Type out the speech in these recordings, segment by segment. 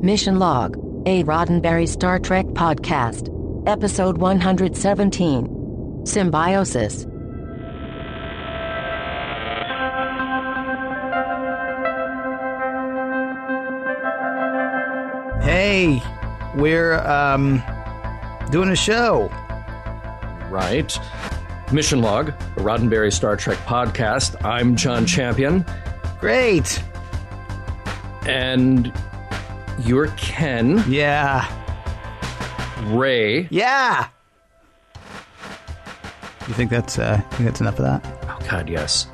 Mission Log, a Roddenberry Star Trek podcast. Episode 117. Symbiosis. Hey, we're doing a show. Right. Mission Log, a Roddenberry Star Trek podcast. I'm John Champion. Great. And you're Ken. Yeah. Ray. Yeah. You think that's enough of that? Oh, God, yes.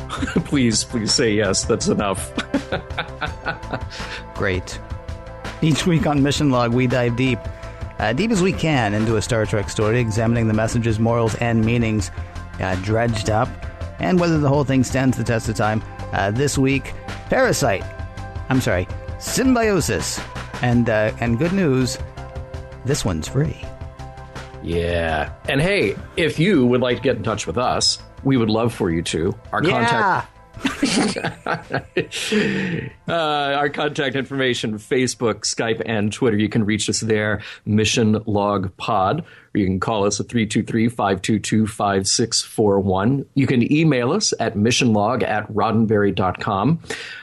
Please say yes. That's enough. Great. Each week on Mission Log, we dive deep as we can into a Star Trek story, examining the messages, morals, and meanings dredged up, and whether the whole thing stands the test of time. This week, Symbiosis. And good news, this one's free. Yeah. And hey, if you would like to get in touch with us, we would love for you to. Our contact information, Facebook, Skype, and Twitter. You can reach us there, Mission Log Pod, or you can call us at 323-522-5641. You can email us at missionlog@roddenberry.com.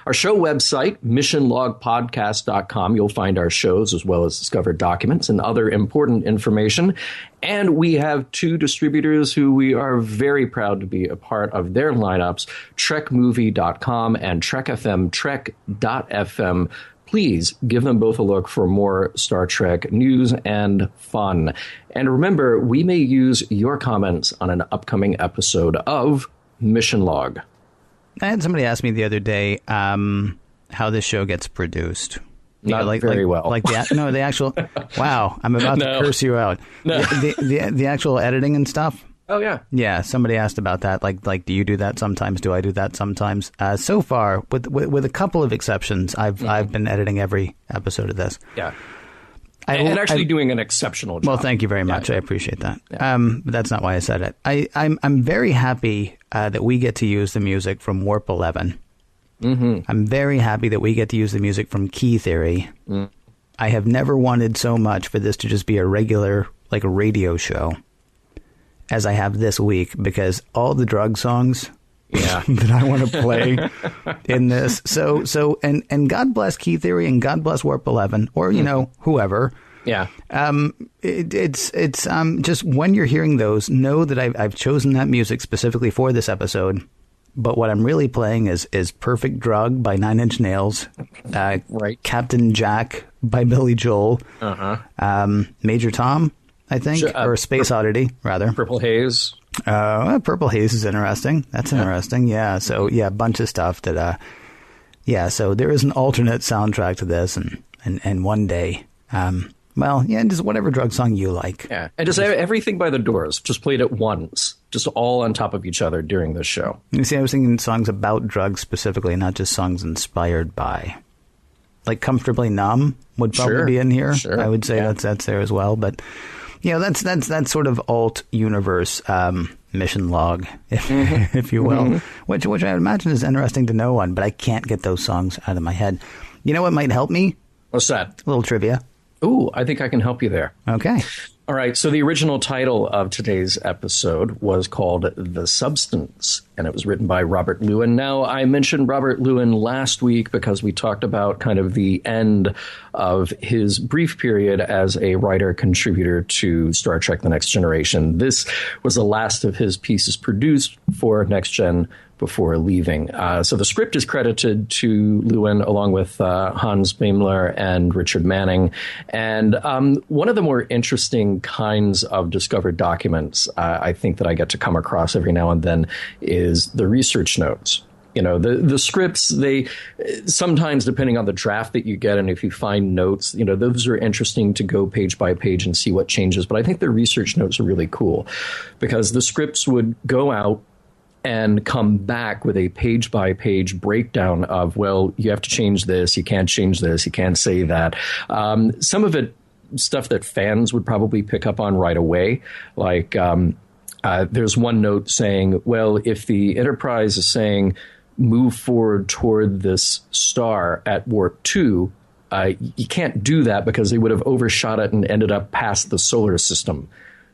Our show website, missionlogpodcast.com. You'll find our shows as well as discovered documents and other important information. And we have two distributors who we are very proud to be a part of their lineups, trekmovie.com and trekfm, trek.fm. Please give them both a look for more Star Trek news and fun. And remember, we may use your comments on an upcoming episode of Mission Log. I had somebody ask me the other day how this show gets produced. Not very well. Like the actual. Wow, I'm about to curse you out. No. The actual editing and stuff. Oh yeah. Yeah, somebody asked about that. Like, do you do that sometimes? Do I do that sometimes? So far, with a couple of exceptions, I've been editing every episode of this. Yeah. And doing an exceptional job. Well, thank you very much. Yeah. I appreciate that. Yeah. But that's not why I said it. I'm very happy that we get to use the music from Warp 11. Mm-hmm. I'm very happy that we get to use the music from Key Theory. Mm. I have never wanted so much for this to just be a regular, like a radio show, as I have this week, because all the drug songs that I want to play in this. So and God bless Key Theory and God bless Warp 11, or whoever. Yeah. It's just when you're hearing those, know that I've chosen that music specifically for this episode. But what I'm really playing is Perfect Drug by Nine Inch Nails, right. Captain Jack by Billy Joel, Major Tom, I think, or Space Oddity, rather. Purple Haze. Purple Haze is interesting. That's interesting. Yeah. So, a bunch of stuff that, so there is an alternate soundtrack to this. And one day, just whatever drug song you like. Yeah. And just everything by the Doors, just played at once, just all on top of each other during this show. You see, I was thinking songs about drugs specifically, not just songs inspired by. Like Comfortably Numb would probably be in here. Sure. I would say that's there as well. But, that's sort of alt universe Mission Log, if you will, which I would imagine is interesting to no one, but I can't get those songs out of my head. You know what might help me? What's that? A little trivia. Ooh, I think I can help you there. Okay. All right. So the original title of today's episode was called The Substance, and it was written by Robert Lewin. Now, I mentioned Robert Lewin last week because we talked about kind of the end of his brief period as a writer-contributor to Star Trek The Next Generation. This was the last of his pieces produced for Next Gen before leaving. So the script is credited to Lewin along with Hans Beimler and Richard Manning. And one of the more interesting kinds of discovered documents I think that I get to come across every now and then is the research notes. The scripts, they sometimes, depending on the draft that you get, and if you find notes, those are interesting to go page by page and see what changes. But I think the research notes are really cool because the scripts would go out and come back with a page-by-page breakdown of, well, you have to change this, you can't change this, you can't say that. Some of it, stuff that fans would probably pick up on right away, like there's one note saying, well, if the Enterprise is saying move forward toward this star at warp 2, you can't do that because they would have overshot it and ended up past the solar system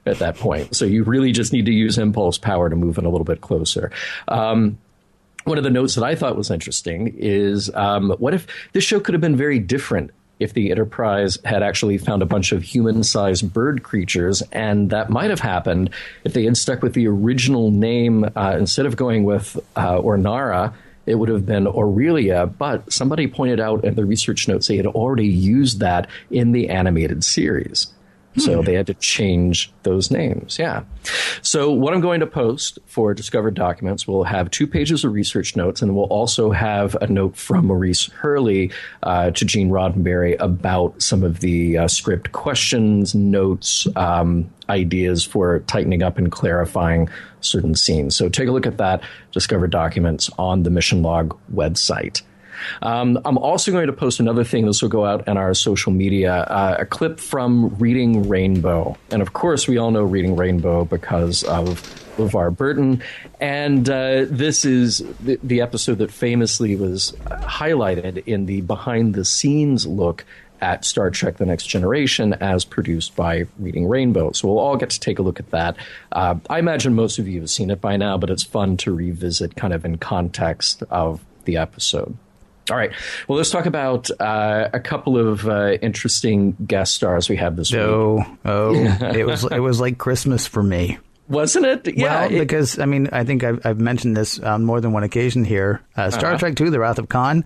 at that point. So you really just need to use impulse power to move it a little bit closer. One of the notes that I thought was interesting is what if this show could have been very different if the Enterprise had actually found a bunch of human-sized bird creatures, and that might have happened if they had stuck with the original name instead of going with Ornara. It would have been Aurelia, but somebody pointed out in the research notes they had already used that in the animated series. So they had to change those names. Yeah. So what I'm going to post for Discovered Documents, we'll have 2 pages of research notes, and we'll also have a note from Maurice Hurley to Gene Roddenberry about some of the script questions, notes, ideas for tightening up and clarifying certain scenes. So take a look at that, Discovered Documents, on the Mission Log website. I'm also going to post another thing. This will go out in our social media, a clip from Reading Rainbow. And of course, we all know Reading Rainbow because of LeVar Burton. And this is the episode that famously was highlighted in the behind-the-scenes look at Star Trek The Next Generation as produced by Reading Rainbow. So we'll all get to take a look at that. I imagine most of you have seen it by now, but it's fun to revisit kind of in context of the episode. All right. Well, let's talk about a couple of interesting guest stars we have this week. It was like Christmas for me. Wasn't it? Yeah. Well, because, I mean, I think I've mentioned this on more than one occasion here. Star Trek II, The Wrath of Khan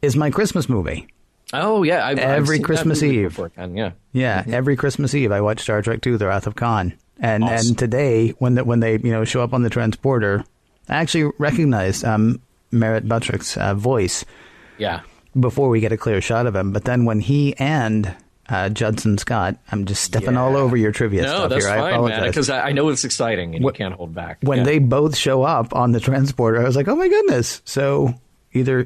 is my Christmas movie. Oh, yeah. Every Christmas Eve. Before, Ken, every Christmas Eve I watch Star Trek II, The Wrath of Khan. And awesome. And today, when they show up on the transporter, I actually recognized Merritt Buttrick's voice before we get a clear shot of him. But then when he and Judson Scott, I'm just stepping all over your trivia stuff that's here. Fine, I apologize. Because I know it's exciting and you can't hold back. When they both show up on the transporter, I was like, oh my goodness. So either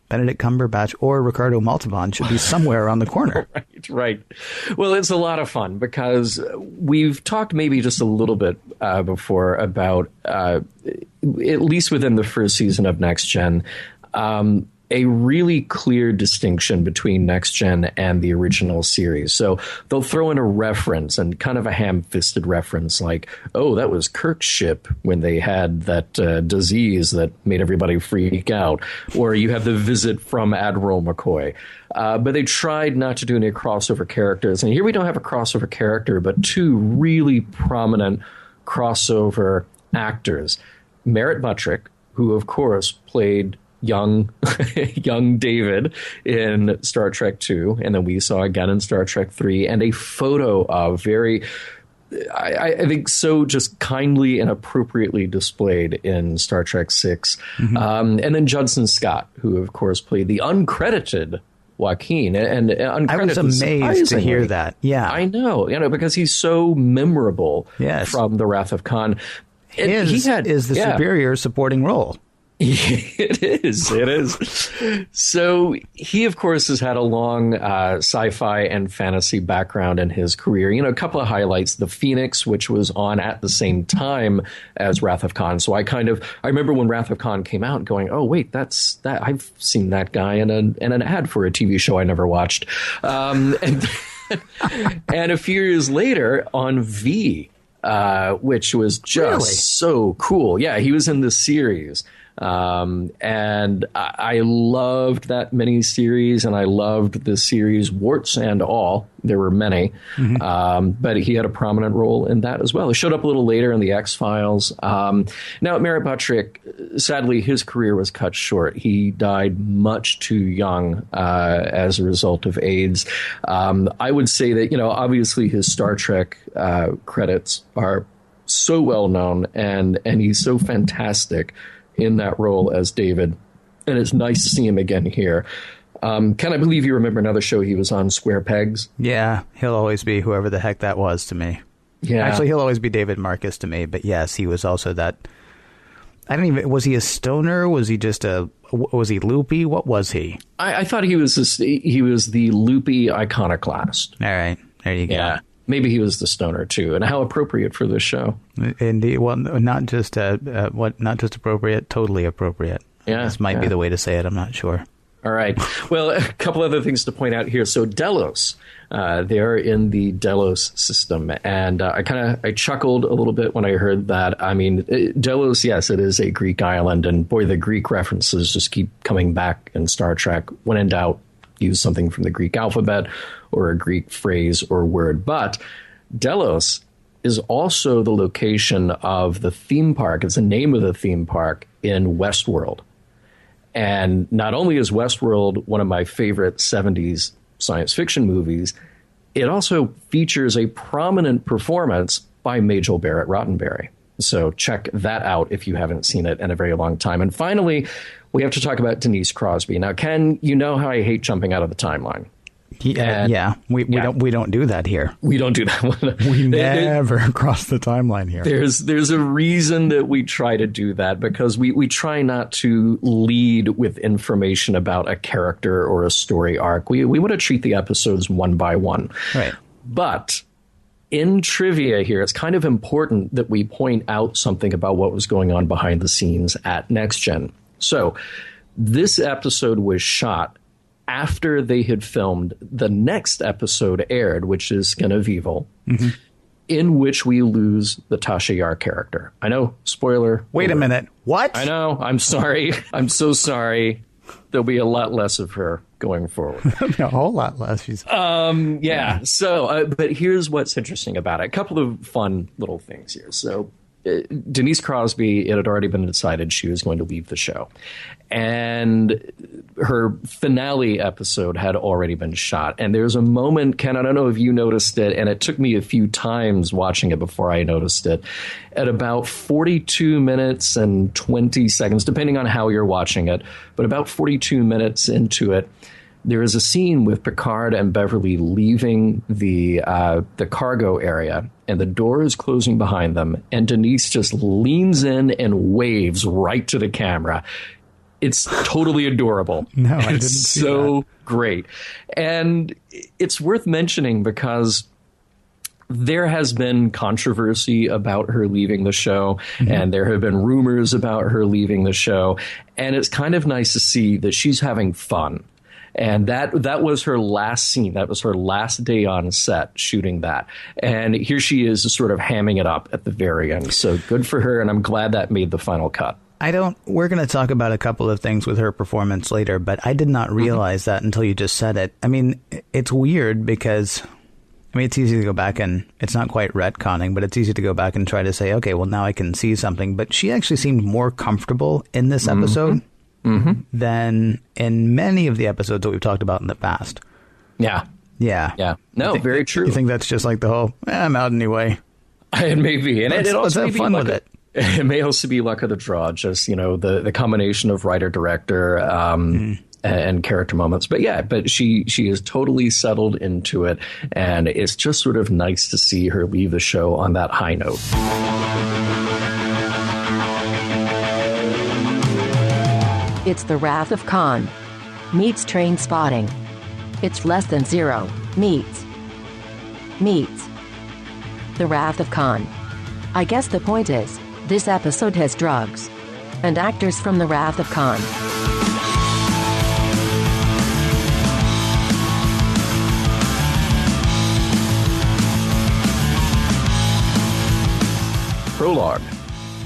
Benedict Cumberbatch or Ricardo Montalban should be somewhere around the corner. Right. Well, it's a lot of fun because we've talked maybe just a little bit before about, at least within the first season of Next Gen, a really clear distinction between Next Gen and the original series. So they'll throw in a reference and kind of a ham-fisted reference like, oh, that was Kirk's ship when they had that disease that made everybody freak out. Or you have the visit from Admiral McCoy. But they tried not to do any crossover characters. And here we don't have a crossover character, but 2 really prominent crossover actors. Merritt Buttrick, who, of course, played young David in Star Trek II, and then we saw again in Star Trek III, and a photo of very, I think, so just kindly and appropriately displayed in Star Trek VI. And then Judson Scott, who, of course, played the uncredited Joaquin, and uncredited. I was amazed to hear that. Yeah, I know, because he's so memorable from The Wrath of Khan. Is the superior supporting role. It is. So he, of course, has had a long sci-fi and fantasy background in his career. A couple of highlights: The Phoenix, which was on at the same time as Wrath of Khan. So I remember when Wrath of Khan came out going, oh, wait, that's that. I've seen that guy in an ad for a TV show I never watched. And a few years later on V, which was just so cool. Yeah, he was in the series. And I loved that miniseries, and I loved the series warts and all. There were many, but he had a prominent role in that as well. He showed up a little later in the X-Files. Now, Merritt Buttrick, sadly, his career was cut short. He died much too young as a result of AIDS. I would say that, obviously his Star Trek credits are so well known, and he's so fantastic in that role as David, and it's nice to see him again here. Ken, I believe you remember another show he was on, Square Pegs? Yeah, he'll always be whoever the heck that was to me. Yeah, actually, he'll always be David Marcus to me, but yes, he was also that. I don't even, was he a stoner? Was he was he loopy? What was he? I thought he was the loopy iconoclast. All right, there you go. Yeah. Maybe he was the stoner too, and how appropriate for this show. Indeed, well, not just appropriate, totally appropriate. Yeah, this might be the way to say it. I'm not sure. All right. Well, a couple other things to point out here. So Delos, they're in the Delos system. And I chuckled a little bit when I heard that. I mean, Delos, yes, it is a Greek island. And boy, the Greek references just keep coming back in Star Trek. When in doubt, use something from the Greek alphabet or a Greek phrase or word. But Delos is also the location of the theme park. It's the name of the theme park in Westworld. And not only is Westworld one of my favorite 70s science fiction movies, it also features a prominent performance by Majel Barrett Roddenberry. So check that out if you haven't seen it in a very long time. And finally, we have to talk about Denise Crosby. Now, Ken, you know how I hate jumping out of the timeline. We don't do that here. We don't do that. We never cross the timeline here. There's a reason that we try to do that, because we try not to lead with information about a character or a story arc. We want to treat the episodes one by one. Right. But in trivia here, it's kind of important that we point out something about what was going on behind the scenes at Next Gen. So this episode was shot after they had filmed the next episode aired, which is Skin of Evil, in which we lose the Tasha Yar character. I know, spoiler. Wait a minute. What? I know. I'm sorry. I'm so sorry. There'll be a lot less of her going forward. A whole lot less. Yeah. So, but here's what's interesting about it. A couple of fun little things here. So, Denise Crosby, it had already been decided she was going to leave the show. And her finale episode had already been shot. And there's a moment, Ken, I don't know if you noticed it, and it took me a few times watching it before I noticed it. At about 42 minutes and 20 seconds, depending on how you're watching it, but about 42 minutes into it, there is a scene with Picard and Beverly leaving the cargo area, and the door is closing behind them, and Denise just leans in and waves right to the camera. It's totally adorable. No, I didn't see that. So great. And it's worth mentioning because there has been controversy about her leaving the show, and there have been rumors about her leaving the show, and it's kind of nice to see that she's having fun. And that was her last scene. That was her last day on set shooting that. And here she is sort of hamming it up at the very end. So good for her. And I'm glad that made the final cut. We're going to talk about a couple of things with her performance later, but I did not realize that until you just said it. I mean, it's weird because, I mean, it's easy to go back and it's not quite retconning, but it's easy to go back and try to say, okay, well, now I can see something. But she actually seemed more comfortable in this episode than in many of the episodes that we've talked about in the past. Yeah. No, very true. You think that's just like the whole, I'm out anyway? It may be. And let's have fun with it. It may also be luck of the draw, just, the combination of writer, director, and character moments. But she is totally settled into it. And it's just sort of nice to see her leave the show on that high note. It's the Wrath of Khan. Meets Train Spotting. It's Less Than Zero. Meets. The Wrath of Khan. I guess the point is, this episode has drugs. And actors from The Wrath of Khan. Prologue.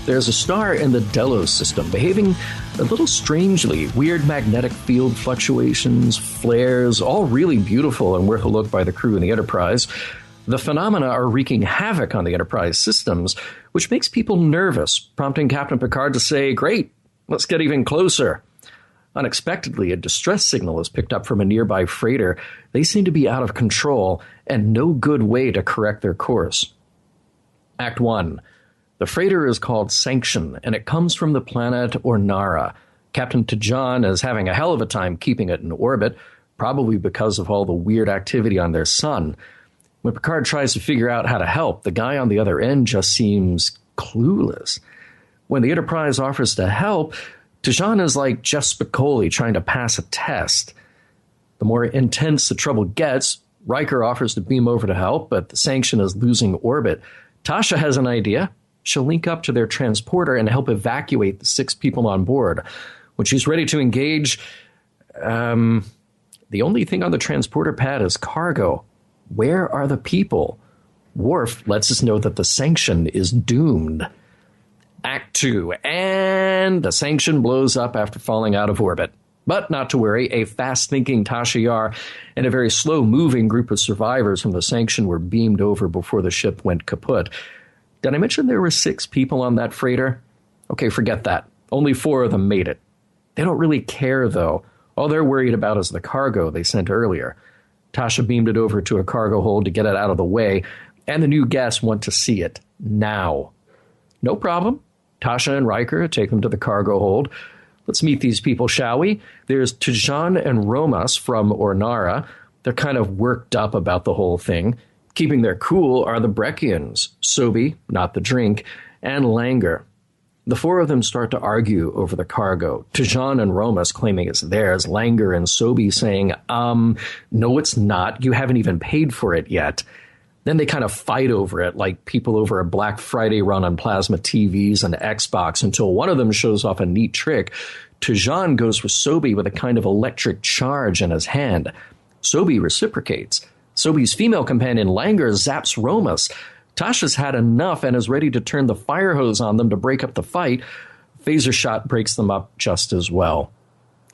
There's a star in the Delos system behaving a little strangely. Weird magnetic field fluctuations, flares, all really beautiful and worth a look by the crew in the Enterprise. The phenomena are wreaking havoc on the Enterprise systems, which makes people nervous, prompting Captain Picard to say, "Great, let's get even closer." Unexpectedly, a distress signal is picked up from a nearby freighter. They seem to be out of control, and no good way to correct their course. Act 1. The freighter is called Sanction, and it comes from the planet Ornara. Captain Tijan is having a hell of a time keeping it in orbit, probably because of all the weird activity on their sun. When Picard tries to figure out how to help, the guy on the other end just seems clueless. When the Enterprise offers to help, Tijan is like Jeff Spicoli trying to pass a test. The more intense the trouble gets, Riker offers to beam over to help, but the Sanction is losing orbit. Tasha has an idea. She'll link up to their transporter and help evacuate the 6 people on board. When she's ready to engage, The only thing on the transporter pad is cargo. Where are the people? Worf lets us know that the Sanction is doomed. Act 2, and the Sanction blows up after falling out of orbit. But not to worry, a fast-thinking Tasha Yar and a very slow-moving group of survivors from the Sanction were beamed over before the ship went kaput. Did I mention there were 6 people on that freighter? Okay, forget that. Only 4 of them made it. They don't really care, though. All they're worried about is the cargo they sent earlier. Tasha beamed it over to a cargo hold to get it out of the way, and the new guests want to see it now. No problem. Tasha and Riker take them to the cargo hold. Let's meet these people, shall we? There's Tijan and Romas from Ornara. They're kind of worked up about the whole thing. Keeping their cool are the Breccians, Sobi, not the drink, and Langer. The 4 of them start to argue over the cargo. Tijan and Romas claiming it's theirs, Langer and Sobi saying, no, it's not. You haven't even paid for it yet. Then they kind of fight over it like people over a Black Friday run on plasma TVs and Xbox until one of them shows off a neat trick. Tijan goes for Sobi with a kind of electric charge in his hand. Sobi reciprocates. Sobi's female companion Langer zaps Romas. Tasha's had enough and is ready to turn the fire hose on them to break up the fight. Phaser shot breaks them up just as well.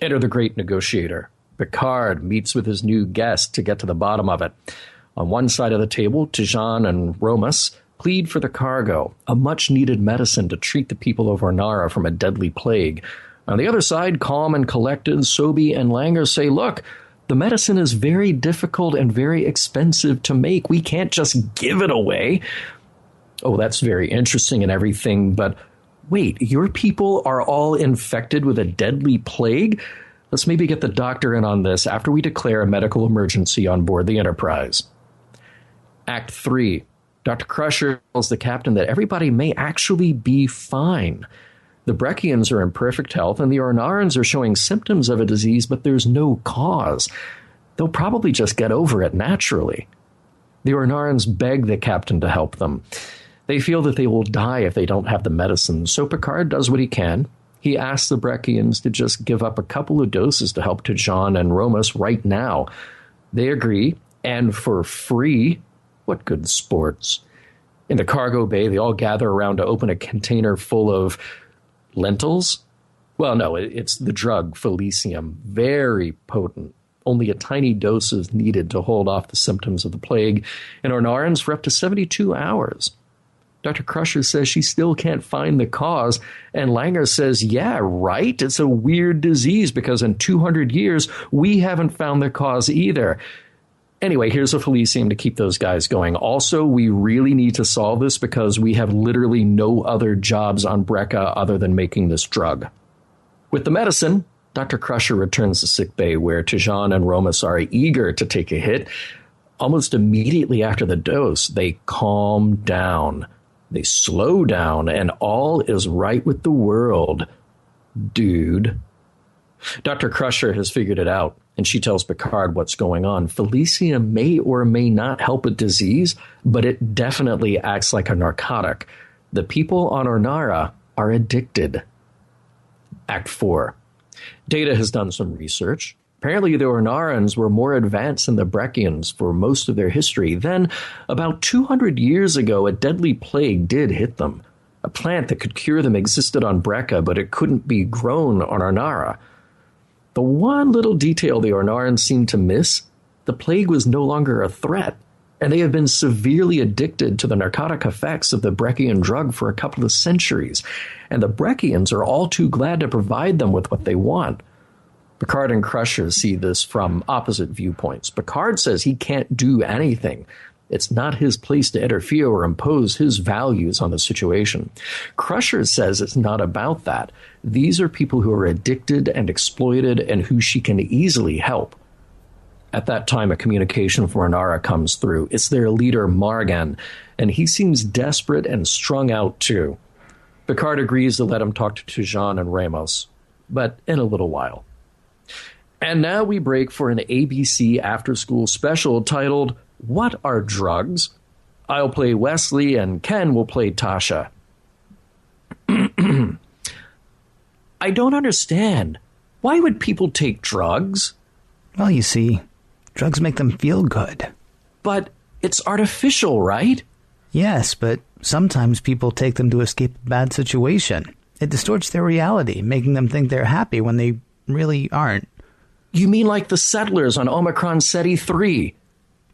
Enter the great negotiator. Picard meets with his new guest to get to the bottom of it. On one side of the table, Tijan and Romas plead for the cargo, a much-needed medicine to treat the people of Ornara from a deadly plague. On the other side, calm and collected, Sobi and Langer say, look, the medicine is very difficult and very expensive to make. We can't just give it away. Oh, that's very interesting and everything, but wait, your people are all infected with a deadly plague? Let's maybe get the doctor in on this after we declare a medical emergency on board the Enterprise. Act 3. Dr. Crusher tells the captain that everybody may actually be fine. The Breccians are in perfect health, and the Ornarans are showing symptoms of a disease, but there's no cause. They'll probably just get over it naturally. The Ornarans beg the captain to help them. They feel that they will die if they don't have the medicine, so Picard does what he can. He asks the Breccians to just give up a couple of doses to help Tijan and Romas right now. They agree, and for free. What good sports. In the cargo bay, they all gather around to open a container full of lentils? Well, no, it's the drug Felicium. Very potent. Only a tiny dose is needed to hold off the symptoms of the plague in Ornarans for up to 72 hours. Dr. Crusher says she still can't find the cause, and Langer says, yeah, right, it's a weird disease because in 200 years, we haven't found the cause either. Anyway, here's a Felicium to keep those guys going. Also, we really need to solve this because we have literally no other jobs on Brekka other than making this drug. With the medicine, Dr. Crusher returns to sickbay where Tijan and Romas are eager to take a hit. Almost immediately after the dose, they calm down. They slow down, and all is right with the world. Dude. Dr. Crusher has figured it out, and she tells Picard what's going on. Felicium may or may not help a disease, but it definitely acts like a narcotic. The people on Ornara are addicted. Act 4. Data has done some research. Apparently, the Ornarans were more advanced than the Breccians for most of their history. Then, about 200 years ago, a deadly plague did hit them. A plant that could cure them existed on Brekka, but it couldn't be grown on Ornara. The one little detail the Ornarans seemed to miss, the plague was no longer a threat, and they have been severely addicted to the narcotic effects of the Breccian drug for a couple of centuries, and the Breccians are all too glad to provide them with what they want. Picard and Crusher see this from opposite viewpoints. Picard says he can't do anything. It's not his place to interfere or impose his values on the situation. Crusher says it's not about that. These are people who are addicted and exploited and who she can easily help. At that time, a communication from Ornara comes through. It's their leader, Margan, and he seems desperate and strung out too. Picard agrees to let him talk to Tijan and Ramos, but in a little while. And now we break for an ABC after-school special titled, What Are Drugs? I'll play Wesley and Ken will play Tasha. I don't understand. Why would people take drugs? Well, you see, drugs make them feel good. But it's artificial, right? Yes, but sometimes people take them to escape a bad situation. It distorts their reality, making them think they're happy when they really aren't. You mean like the settlers on Omicron Ceti 3?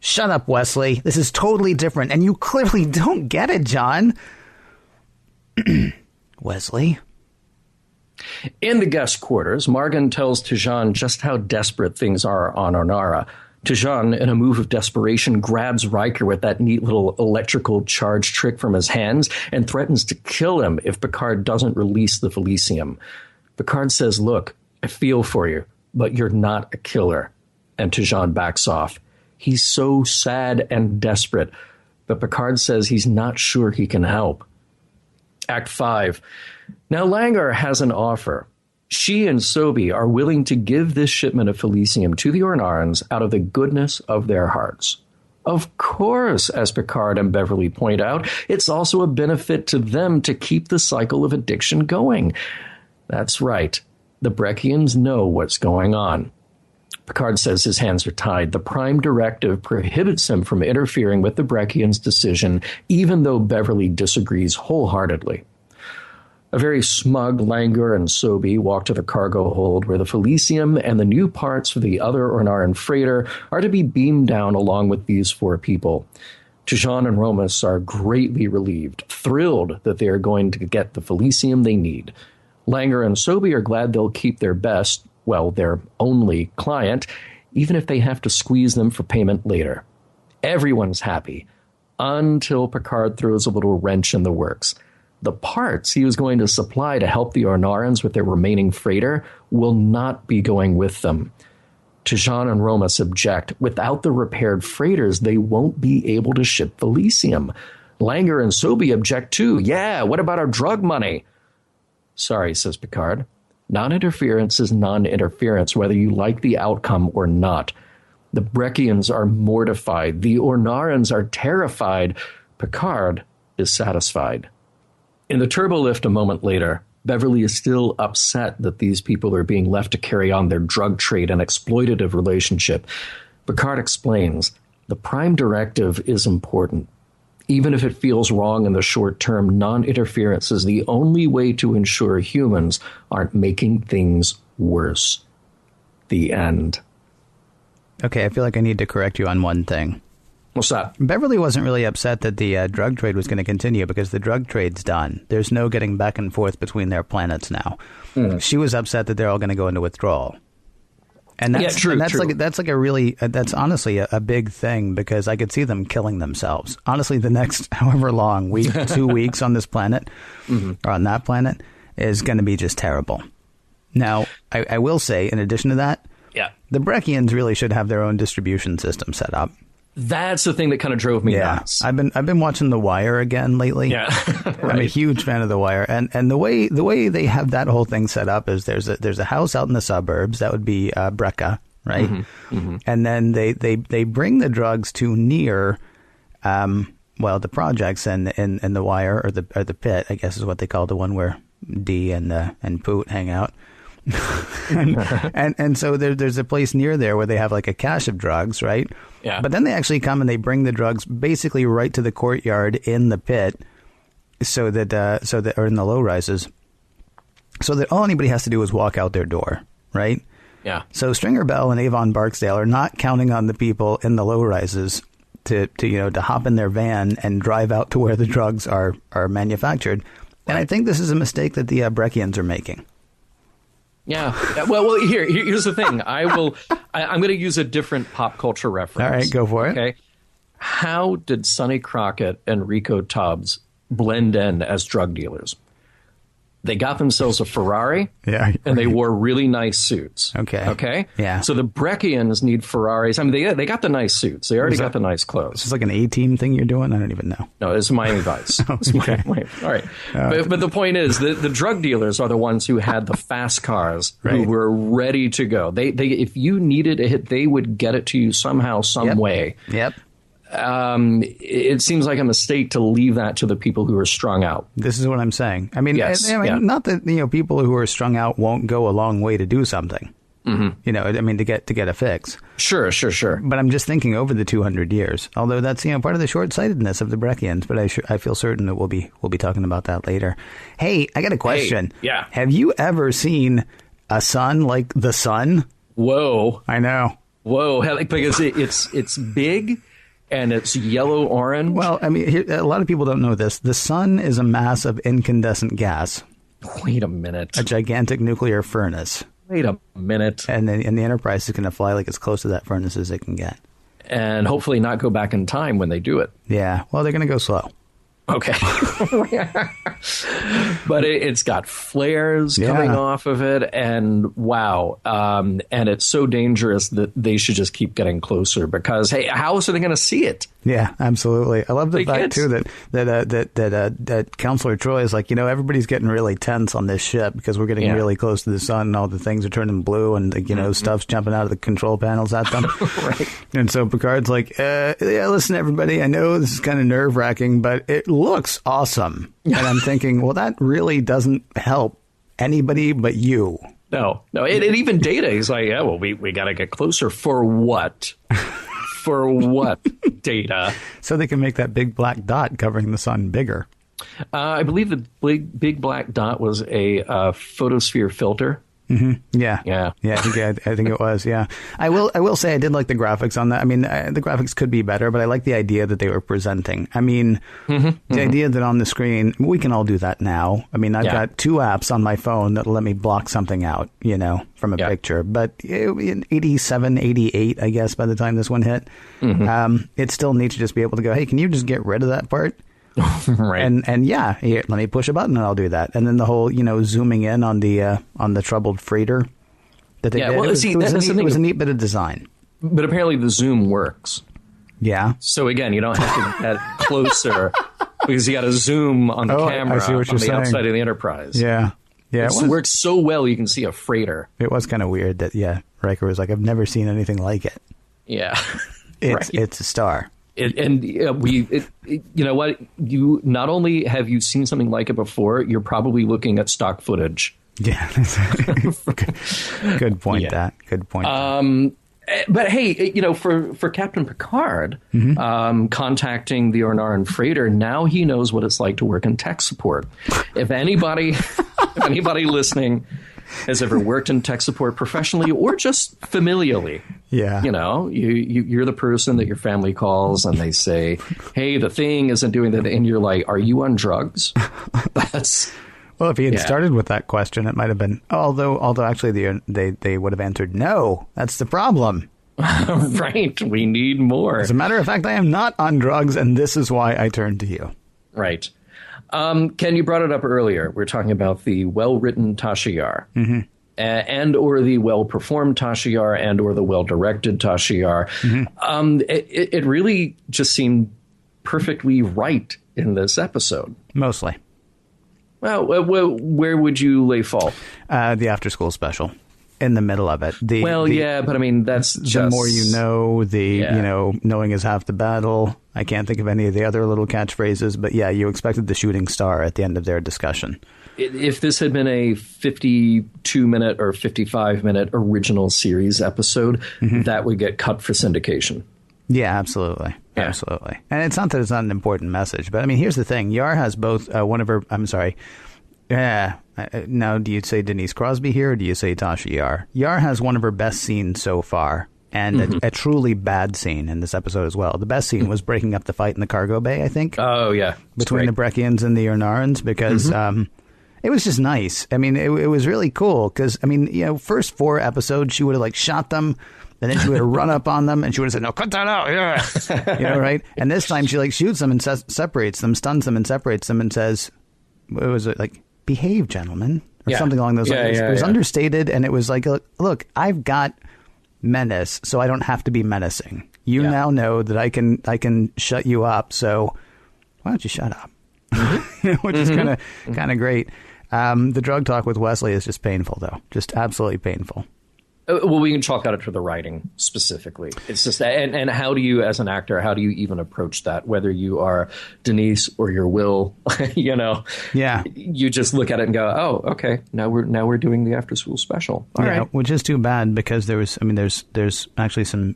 Shut up, Wesley. This is totally different, and you clearly don't get it, John. Wesley? In the guest quarters, Margan tells Tijan just how desperate things are on Ornara. Tijan, in a move of desperation, grabs Riker with that neat little electrical charge trick from his hands and threatens to kill him if Picard doesn't release the Felicium. Picard says, look, I feel for you, but you're not a killer. And Tijan backs off. He's so sad and desperate, but Picard says he's not sure he can help. Act 5. Now Langar has an offer. She and Sobi are willing to give this shipment of Felicium to the Ornarans out of the goodness of their hearts. Of course, as Picard and Beverly point out, it's also a benefit to them to keep the cycle of addiction going. That's right. The Breckians know what's going on. Picard says his hands are tied. The Prime Directive prohibits him from interfering with the Breckians' decision, even though Beverly disagrees wholeheartedly. A very smug Langar and Sobi walk to the cargo hold where the Felicium and the new parts for the other Ornaran freighter are to be beamed down along with these 4 people. Tijan and Romus are greatly relieved, thrilled that they are going to get the Felicium they need. Langar and Sobi are glad they'll keep their best, well, their only client, even if they have to squeeze them for payment later. Everyone's happy, until Picard throws a little wrench in the works. The parts he was going to supply to help the Ornarans with their remaining freighter will not be going with them. Tijan and Romus object. Without the repaired freighters, they won't be able to ship Felicium. Langar and Sobi object too. Yeah, what about our drug money? Sorry, says Picard. Non-interference is non-interference, whether you like the outcome or not. The Breckians are mortified. The Ornarans are terrified. Picard is satisfied. In the turbolift a moment later, Beverly is still upset that these people are being left to carry on their drug trade and exploitative relationship. Picard explains, the Prime Directive is important. Even if it feels wrong in the short term, non-interference is the only way to ensure humans aren't making things worse. The end. Okay, I feel like I need to correct you on one thing. What's that? Beverly wasn't really upset that the drug trade was going to continue because the drug trade's done. There's no getting back and forth between their planets now. She was upset that they're all going to go into withdrawal. And that's, true. That's honestly a big thing because I could see them killing themselves. Honestly, the next however long week, 2 weeks on this planet or on that planet is going to be just terrible. Now, I will say, in addition to that, the Breckians really should have their own distribution system set up. That's the thing that kind of drove me nuts. I've been watching The Wire again lately. Yeah, right. I'm a huge fan of The Wire, and the way they have that whole thing set up is there's a house out in the suburbs that would be Brecca, right? And then they bring the drugs to near, the projects and The Wire or the pit, I guess is what they call the one where Dee and Poot hang out. and so there's a place near there where they have like a cache of drugs, right? Yeah. But then they actually come and they bring the drugs basically right to the courtyard in the pit, so that or in the low rises, so that all anybody has to do is walk out their door, right? Yeah. So Stringer Bell and Avon Barksdale are not counting on the people in the low rises to hop in their van and drive out to where the drugs are manufactured. And I think this is a mistake that the Breckians are making. Yeah. Well, here's the thing. I'm going to use a different pop culture reference. All right, go for it. Okay. How did Sonny Crockett and Rico Tubbs blend in as drug dealers? They got themselves a Ferrari, and they wore really nice suits. Okay? Yeah. So the Breckians need Ferraris. I mean, they got the nice suits. They already got the nice clothes. Is this like an A-team thing you're doing? I don't even know. No, it's Miami Vice. Okay. All right. But the point is, the drug dealers are the ones who had the fast cars, who were ready to go. They if you needed a hit, they would get it to you somehow, some way. Yep. it seems like a mistake to leave that to the people who are strung out. This is what I'm saying. I mean, yes, not that people who are strung out won't go a long way to do something. Mm-hmm. I mean, to get a fix. Sure. But I'm just thinking over the 200 years. Although that's part of the short-sightedness of the Breckians. But I feel certain that we'll be talking about that later. Hey, I got a question. Hey, yeah. Have you ever seen a sun like the sun? Whoa! I know. Whoa! Because it's big. And it's yellow orange. Well, I mean, a lot of people don't know this. The sun is a mass of incandescent gas. Wait a minute. A gigantic nuclear furnace. Wait a minute. And the Enterprise is going to fly like as close to that furnace as it can get. And hopefully not go back in time when they do it. Yeah. Well, they're going to go slow. Okay. But it's got flares coming off of it. And wow. And it's so dangerous that they should just keep getting closer because, hey, how else are they going to see it? Yeah, absolutely. I love the fact, too, that Counselor Troy is like, everybody's getting really tense on this ship because we're getting really close to the sun and all the things are turning blue and, stuff's jumping out of the control panels at them. Right. And so Picard's like, listen, everybody, I know this is kind of nerve-wracking, but it looks awesome. And I'm thinking, well, that really doesn't help anybody but you. No. And even Data, he's like, yeah, well, we got to get closer. For what? For what, Data? So they can make that big black dot covering the sun bigger. I believe the big black dot was a photosphere filter. Mm-hmm. Yeah. I think it was. Yeah, I will say I did like the graphics on that. I mean, the graphics could be better, but I like the idea that they were presenting. I mean, the idea that on the screen we can all do that now. I mean, I've got 2 apps on my phone that let me block something out, from a picture. But in 87, 88, I guess, by the time this one hit, it's still neat to just be able to go, hey, can you just get rid of that part? Right. And here, let me push a button and I'll do that. And then the whole, zooming in on the troubled freighter that they did. Well, it was a neat bit of design. But apparently the zoom works. Yeah. So again, you don't have to get closer because you got to zoom on the camera on the outside of the Enterprise. Yeah. Yeah. It works so well you can see a freighter. It was kind of weird that, Riker was like, I've never seen anything like it. Yeah. It's a star. You know what? You not only have you seen something like it before, you're probably looking at stock footage. Yeah, good point. Yeah. Good point. But hey, for Captain Picard, contacting the Ornaran freighter, now he knows what it's like to work in tech support. If anybody listening has ever worked in tech support professionally or just familially. Yeah. You're the person that your family calls and they say, hey, the thing isn't doing that. And you're like, are you on drugs? Well, if he had started with that question, it might have been, although actually they would have answered, no, that's the problem. Right. We need more. As a matter of fact, I am not on drugs. And this is why I turned to you. Right. Ken, you brought it up earlier. We're talking about the well-written Tasha Yar, and or the well-performed Tasha Yar, and or the well-directed Tasha Yar. It really just seemed perfectly right in this episode. Mostly. Well, where would you lay fault? The after-school special. In the middle of it. But I mean, that's just... The more you know, knowing is half the battle. I can't think of any of the other little catchphrases, but you expected the shooting star at the end of their discussion. If this had been a 52-minute or 55-minute original series episode, that would get cut for syndication. Yeah, absolutely. Yeah. Absolutely. And it's not that it's not an important message, but I mean, here's the thing. Yar has both one of her... I'm sorry. Now, do you say Denise Crosby here, or do you say Tasha Yar? Yar has one of her best scenes so far, and a truly bad scene in this episode as well. The best scene was breaking up the fight in the cargo bay, I think. Oh, yeah. Between the Breckians and the Ornarans, because it was just nice. I mean, it was really cool, because, I mean, first 4 episodes, she would have, shot them, and then she would have run up on them, and she would have said, no, cut that out, yeah. Right? And this time, she, shoots them and separates them, stuns them and separates them, and says, what was it, behave, gentlemen, or something along those lines. It was understated, and it was like, look, I've got menace, so I don't have to be menacing. You now know that I can shut you up, so why don't you shut up? Which is kind of great. The drug talk with Wesley is just painful, though. Just absolutely painful. Well, we can talk about it for the writing specifically. It's just that, and how do you, as an actor, how do you even approach that? Whether you are Denise or you're Will, Yeah. You just look at it and go, oh, okay, now we're doing the after school special. All right. Which is too bad because there's actually some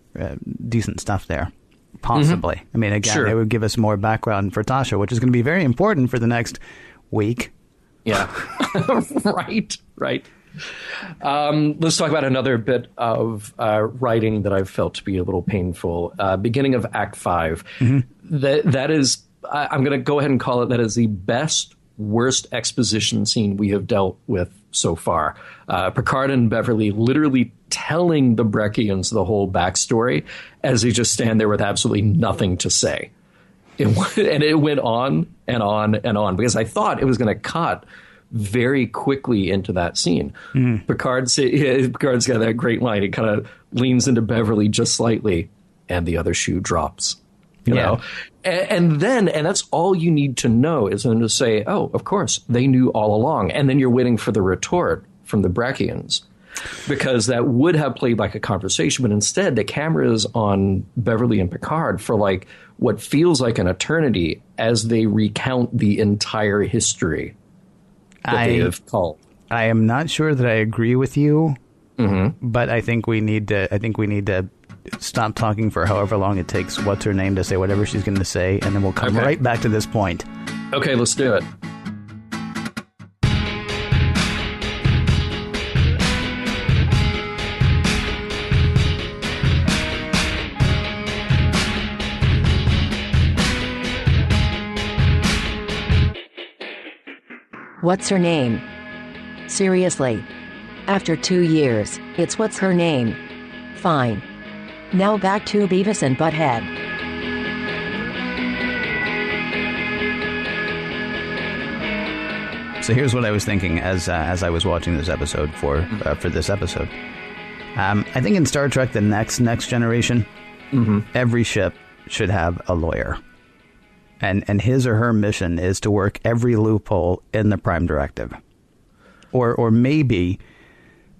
decent stuff there. Possibly. I mean, again, Sure. It would give us more background for Tasha, which is going to be very important for the next week. Yeah. Right. Let's talk about another bit of writing that I've felt to be a little painful. Beginning of Act 5. That is, I'm going to go ahead and call it, that is the worst exposition scene we have dealt with so far. Picard and Beverly literally telling the Breckians the whole backstory as they just stand there with absolutely nothing to say. And it went on and on and on because I thought it was going to cut very quickly into that scene. Picard's got that great line. He kind of leans into Beverly just slightly, and the other shoe drops. You know, and that's all you need to know is then to say, oh, of course they knew all along, and then you're waiting for the retort from the Breckians. Because that would have played like a conversation, but instead the camera is on Beverly and Picard for like what feels like an eternity as they recount the entire history that they have called. I am not sure that I agree with you, but I think we need to stop talking for however long it takes what's her name to say whatever she's going to say, and then we'll come right back to this point. Okay, let's do it. What's her name? Seriously. After 2 years, it's what's her name? Fine. Now back to Beavis and Butthead. So here's what I was thinking as I was watching this episode for this episode. I think in Star Trek, the next generation, every ship should have a lawyer. And his or her mission is to work every loophole in the Prime Directive. Or maybe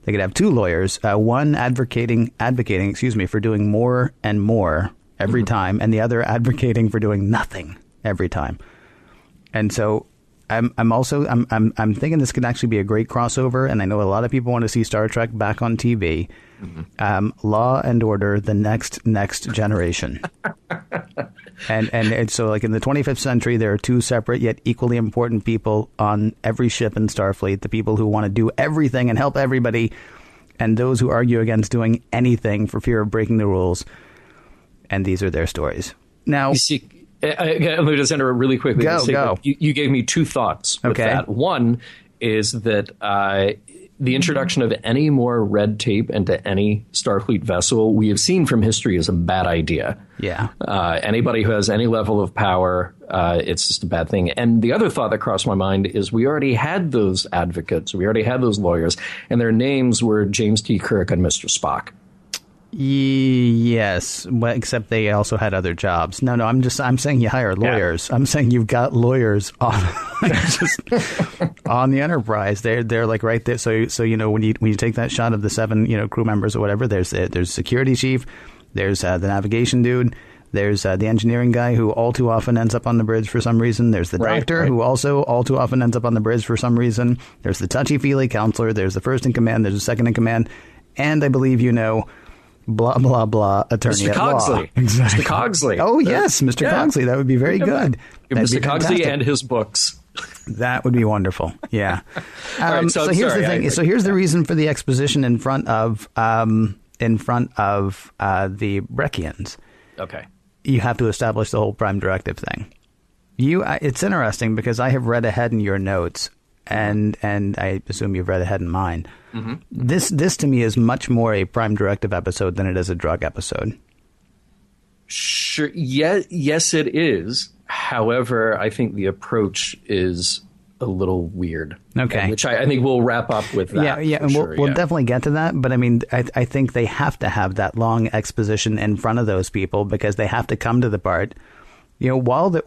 they could have two lawyers, one advocating, for doing more and more every time, and the other advocating for doing nothing every time. And so I'm thinking this could actually be a great crossover, and I know a lot of people want to see Star Trek back on TV. Law and Order, the next generation. And so, like in the 25th century, there are two separate yet equally important people on every ship in Starfleet: the people who want to do everything and help everybody, and those who argue against doing anything for fear of breaking the rules. And these are their stories. Now, you see, let me just enter really quickly. Go. You gave me two thoughts with that. One is that the introduction of any more red tape into any Starfleet vessel we have seen from history is a bad idea. Yeah. Anybody who has any level of power, it's just a bad thing. And the other thought that crossed my mind is we already had those advocates. We already had those lawyers, and their names were James T. Kirk and Mr. Spock. Yes, well, except they also had other jobs. No, I'm saying you hire lawyers. Yeah. I'm saying you've got lawyers on on the Enterprise. They're like right there. So you know when you take that shot of the 7 crew members or whatever, there's security chief, there's the navigation dude, there's the engineering guy who all too often ends up on the bridge for some reason. There's the doctor who also all too often ends up on the bridge for some reason. There's the touchy-feely counselor. There's the first in command. There's the second in command, and I believe blah, blah, blah, attorney at law. Mr. Cogsley. Exactly. Mr. Cogsley. Oh, yes, Mr. Cogsley. That would be very good. Mr. Cogsley and his books. That would be wonderful. Yeah. Right, so here's the thing. So here's the reason for the exposition in front of the Breckians. Okay. You have to establish the whole Prime Directive thing. It's interesting because I have read ahead in your notes, and I assume you've read ahead in mine. Mm-hmm. This to me is much more a Prime Directive episode than it is a drug episode. Sure. Yes, it is. However, I think the approach is a little weird. Okay. Which I think we'll wrap up with that. Yeah, and we'll definitely get to that. But I mean, I think they have to have that long exposition in front of those people because they have to come to the part. You know, while the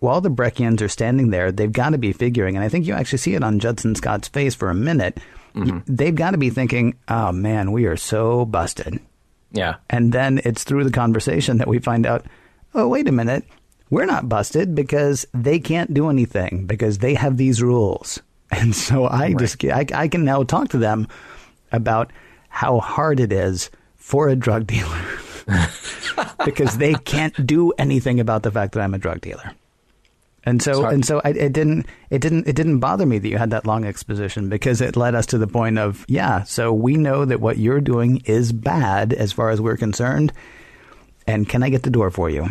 Breckians are standing there, they've got to be figuring, and I think you actually see it on Judson Scott's face for a minute. they've got to be thinking, oh, man, we are so busted. Yeah. And then it's through the conversation that we find out, oh, wait a minute, we're not busted because they can't do anything because they have these rules. And so I can now talk to them about how hard it is for a drug dealer because they can't do anything about the fact that I'm a drug dealer. And so it didn't bother me that you had that long exposition because it led us to the point of, so we know that what you're doing is bad as far as we're concerned. And can I get the door for you?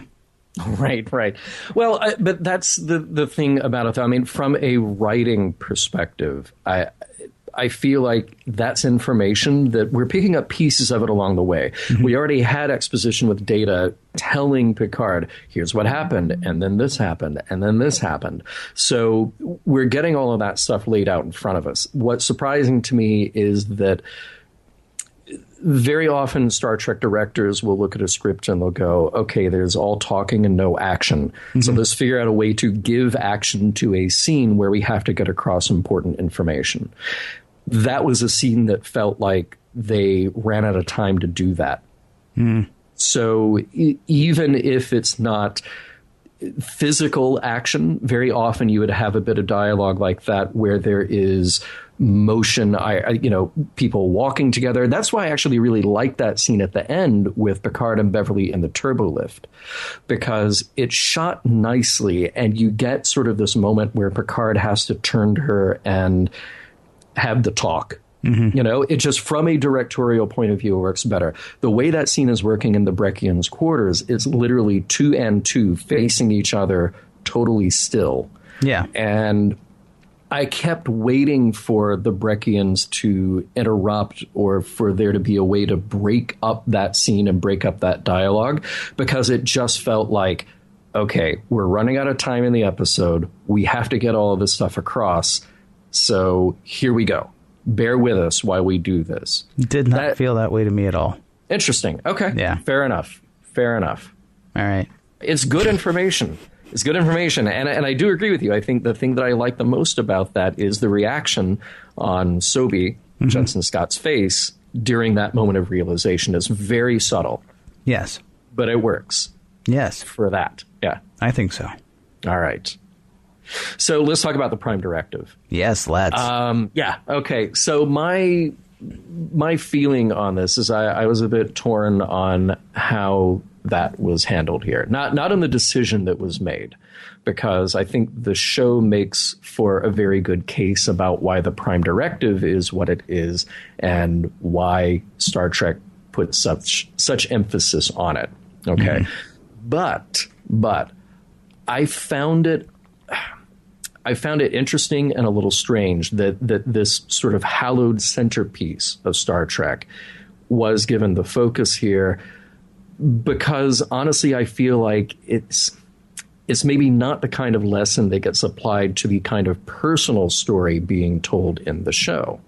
Right. Well, but that's the thing about it. I mean, from a writing perspective, I feel like that's information that we're picking up pieces of it along the way. Mm-hmm. We already had exposition with Data telling Picard, here's what happened, and then this happened, and then this happened. So we're getting all of that stuff laid out in front of us. What's surprising to me is that very often Star Trek directors will look at a script and they'll go, okay, there's all talking and no action. Mm-hmm. So let's figure out a way to give action to a scene where we have to get across important information. That was a scene that felt like they ran out of time to do that. Mm. So even if it's not physical action, very often you would have a bit of dialogue like that where there is motion, people walking together. That's why I actually really like that scene at the end with Picard and Beverly in the turbo lift, because it's shot nicely and you get sort of this moment where Picard has to turn to her and have the talk. Mm-hmm. It just from a directorial point of view works better. The way that scene is working in the Breckians' quarters is literally 2 and 2 facing each other totally still. Yeah. And I kept waiting for the Breckians to interrupt or for there to be a way to break up that scene and break up that dialogue, because it just felt like, okay, we're running out of time in the episode. We have to get all of this stuff across. So here we go. Bear with us while we do this. Did not feel that way to me at all. Interesting. Okay. Yeah. Fair enough. All right. It's good information. And I do agree with you. I think the thing that I like the most about that is the reaction on Sobe, Jensen Scott's face, during that moment of realization is very subtle. Yes. But it works. Yes. For that. Yeah. I think so. All right. So let's talk about the Prime Directive. Yes, let's. Okay. So my feeling on this is I was a bit torn on how that was handled here. Not in the decision that was made, because I think the show makes for a very good case about why the Prime Directive is what it is and why Star Trek put such emphasis on it. Okay. Mm-hmm. But I found it interesting and a little strange that this sort of hallowed centerpiece of Star Trek was given the focus here, because honestly, I feel like it's maybe not the kind of lesson that gets applied to the kind of personal story being told in the show.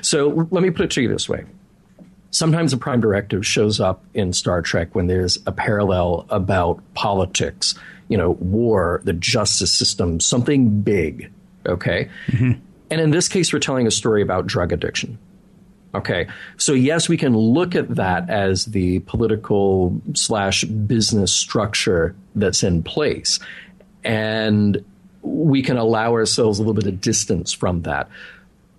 So let me put it to you this way. Sometimes a Prime Directive shows up in Star Trek when there's a parallel about politics, war, the justice system, something big, okay? Mm-hmm. And in this case, we're telling a story about drug addiction. Okay, so yes, we can look at that as the political / business structure that's in place, and we can allow ourselves a little bit of distance from that.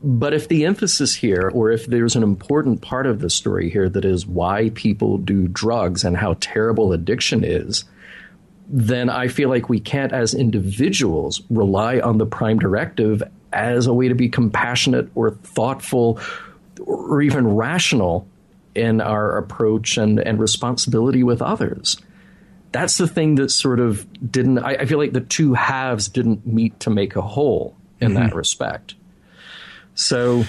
But if the emphasis here, or if there's an important part of the story here that is why people do drugs and how terrible addiction is, then I feel like we can't, as individuals, rely on the Prime Directive as a way to be compassionate or thoughtful or even rational in our approach and responsibility with others. That's the thing that sort of didn't, I feel like the two halves didn't meet to make a whole in that respect. So,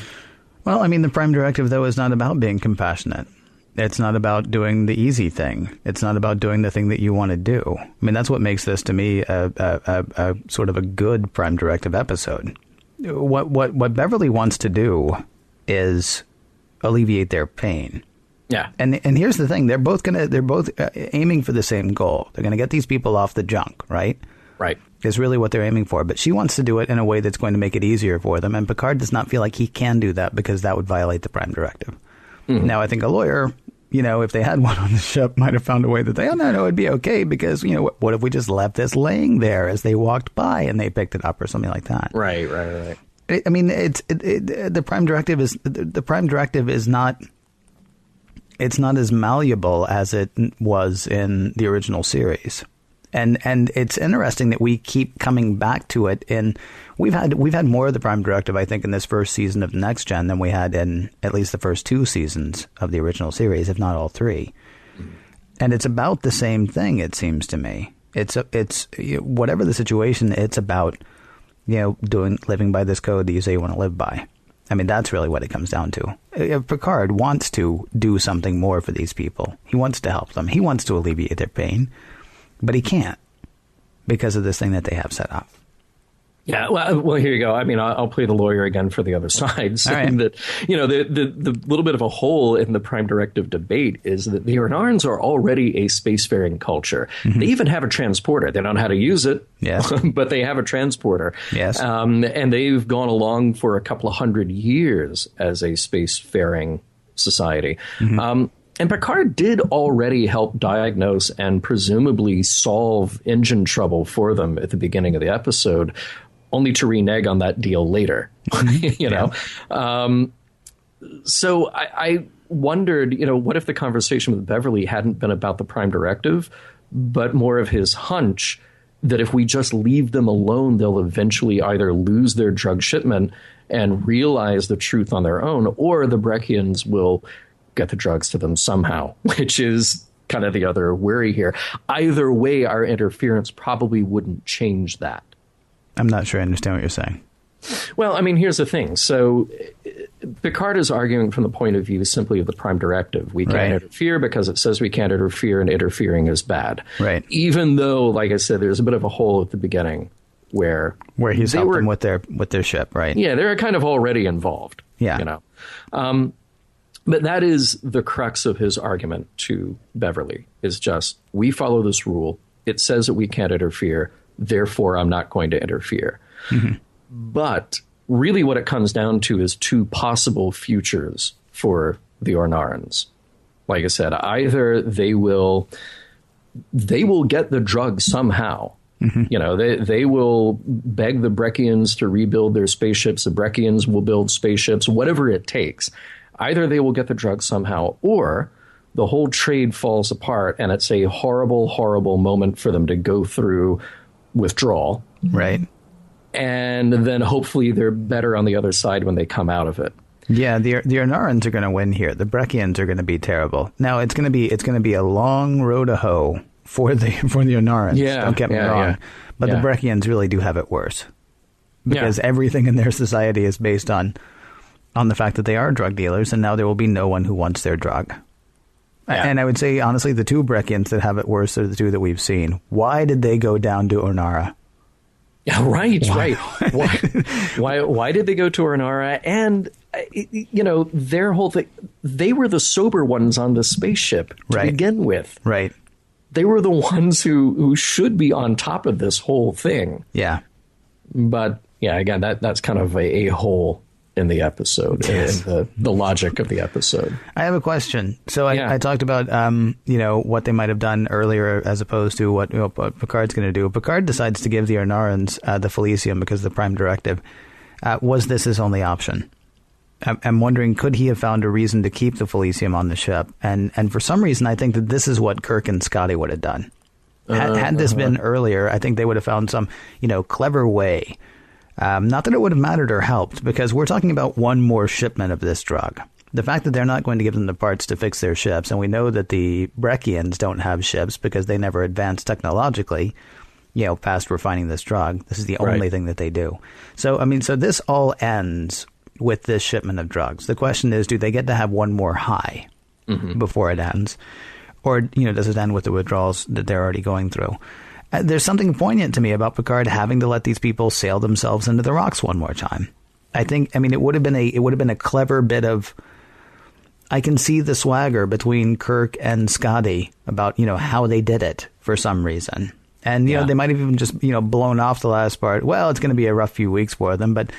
well, I mean, the Prime Directive, though, is not about being compassionate. It's not about doing the easy thing. It's not about doing the thing that you want to do. I mean, that's what makes this, to me, a sort of a good Prime Directive episode. What Beverly wants to do is alleviate their pain. Yeah. And here's the thing. They're both aiming for the same goal. They're going to get these people off the junk, right? Right. Is really what they're aiming for. But she wants to do it in a way that's going to make it easier for them. And Picard does not feel like he can do that because that would violate the Prime Directive. Mm-hmm. Now, I think a lawyer, if they had one on the ship, might have found a way that no, it'd be okay because, what if we just left this laying there as they walked by and they picked it up or something like that? Right. I mean, the Prime Directive is not. It's not as malleable as it was in the original series. And it's interesting that we keep coming back to it. We've had more of the Prime Directive, I think, in this first season of Next Gen than we had in at least the first 2 seasons of the original series, if not all 3. And it's about the same thing, it seems to me. It's whatever the situation, it's about living by this code that you say you want to live by. I mean, that's really what it comes down to. Picard wants to do something more for these people. He wants to help them. He wants to alleviate their pain. But he can't because of this thing that they have set up. Yeah, well, here you go. I mean, I'll play the lawyer again for the other side, saying that, the little bit of a hole in the Prime Directive debate is that the Ornarans are already a spacefaring culture. Mm-hmm. They even have a transporter. They don't know how to use it, yes. But they have a transporter. Yes. And they've gone along for a couple of 100 years as a spacefaring society. Mm-hmm. And Picard did already help diagnose and presumably solve engine trouble for them at the beginning of the episode, only to renege on that deal later, So I wondered, what if the conversation with Beverly hadn't been about the Prime Directive, but more of his hunch that if we just leave them alone, they'll eventually either lose their drug shipment and realize the truth on their own, or the Breccians will get the drugs to them somehow, which is kind of the other worry here. Either way, our interference probably wouldn't change that. I'm not sure I understand what you're saying. Well, I mean, here's the thing. So Picard is arguing from the point of view simply of the Prime Directive. We can't interfere because it says we can't interfere, and interfering is bad. Right. Even though, like I said, there's a bit of a hole at the beginning where he's helped them with their ship, right? Yeah, they're kind of already involved. Yeah. But that is the crux of his argument to Beverly, is just, we follow this rule. It says that we can't interfere. Therefore, I'm not going to interfere. Mm-hmm. But really what it comes down to is 2 possible futures for the Ornarans. Like I said, either they will get the drug somehow. Mm-hmm. They will beg the Breccians to rebuild their spaceships. The Breccians will build spaceships, whatever it takes. Either they will get the drug somehow, or the whole trade falls apart, and it's a horrible, horrible moment for them to go through withdrawal. Right. And then hopefully they're better on the other side when they come out of it. Yeah, the Ornarans are going to win here. The Breccians are going to be terrible. Now it's going to be a long road to hoe for the Ornarans. Yeah, don't get me wrong. Yeah. But the Breccians really do have it worse because everything in their society is based on the fact that they are drug dealers, and now there will be no one who wants their drug. Yeah. And I would say, honestly, the 2 Breccians that have it worse are the 2 that we've seen. Why did they go down to Ornara? Yeah, right. Why did they go to Ornara? And, their whole thing, they were the sober ones on the spaceship to begin with. Right. They were the ones who should be on top of this whole thing. Yeah. But, yeah, again, that's kind of a hole in the episode, yes. In the logic of the episode. I have a question. So I talked about, what they might have done earlier as opposed to what Picard's going to do. Picard decides to give the Ornarans the Felicium because of the Prime Directive. Was this his only option? I'm wondering, could he have found a reason to keep the Felicium on the ship? And for some reason, I think that this is what Kirk and Scotty would have done. Had this been earlier, I think they would have found some, clever way. Not that it would have mattered or helped, because we're talking about one more shipment of this drug. The fact that they're not going to give them the parts to fix their ships, and we know that the Breccians don't have ships because they never advanced technologically, past refining this drug. This is the only thing that they do. So, so this all ends with this shipment of drugs. The question is, do they get to have one more high before it ends? Or, does it end with the withdrawals that they're already going through? There's something poignant to me about Picard having to let these people sail themselves into the rocks one more time. It would have been a clever bit of. I can see the swagger between Kirk and Scotty about how they did it for some reason, And, you know, they might have even just, blown off the last part. Well, it's going to be a rough few weeks for them, but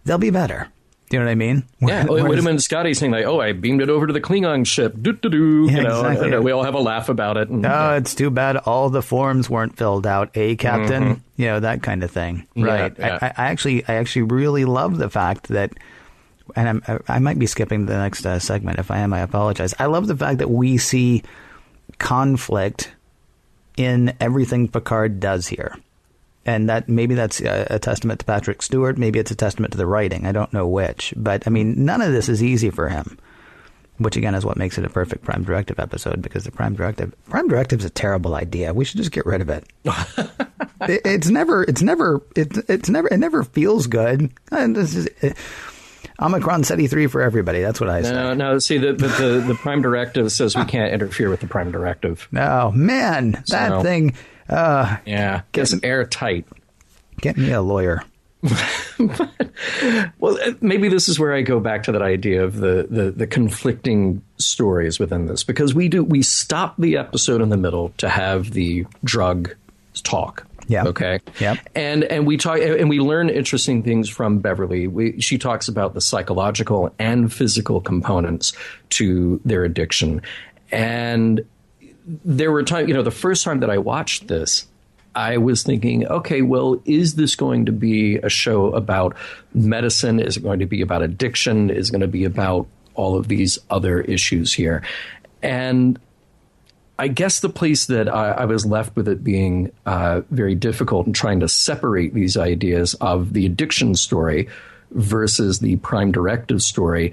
they'll be better. Do you know what I mean? Yeah, it would have been Scotty saying like, "Oh, I beamed it over to the Klingon ship." Doo-doo-doo. Yeah, exactly. And we all have a laugh about it. And, it's too bad all the forms weren't filled out, Captain? Mm-hmm. That kind of thing. Right. Yeah. I actually really love the fact that, and I might be skipping the next segment. If I am, I apologize. I love the fact that we see conflict in everything Picard does here. And that maybe that's a testament to Patrick Stewart. Maybe it's a testament to the writing. I don't know which. But, I mean, none of this is easy for him, which, again, is what makes it a perfect Prime Directive episode, because the Prime Directive is a terrible idea. We should just get rid of it. It never feels good. And this is, Omicron SETI 3 for everybody. That's what I say. No. See, the Prime Directive says we can't interfere with the Prime Directive. Oh, man, that thing... gets airtight. Get me a lawyer. Well, maybe this is where I go back to that idea of the conflicting stories within this, because we stop the episode in the middle to have the drug talk. Yeah. Okay. Yeah. And we talk, and we learn interesting things from Beverly. She talks about the psychological and physical components to their addiction, and there were times, the first time that I watched this, I was thinking, okay, well, is this going to be a show about medicine? Is it going to be about addiction? Is it going to be about all of these other issues here? And I guess the place that I was left with it being very difficult in trying to separate these ideas of the addiction story versus the Prime Directive story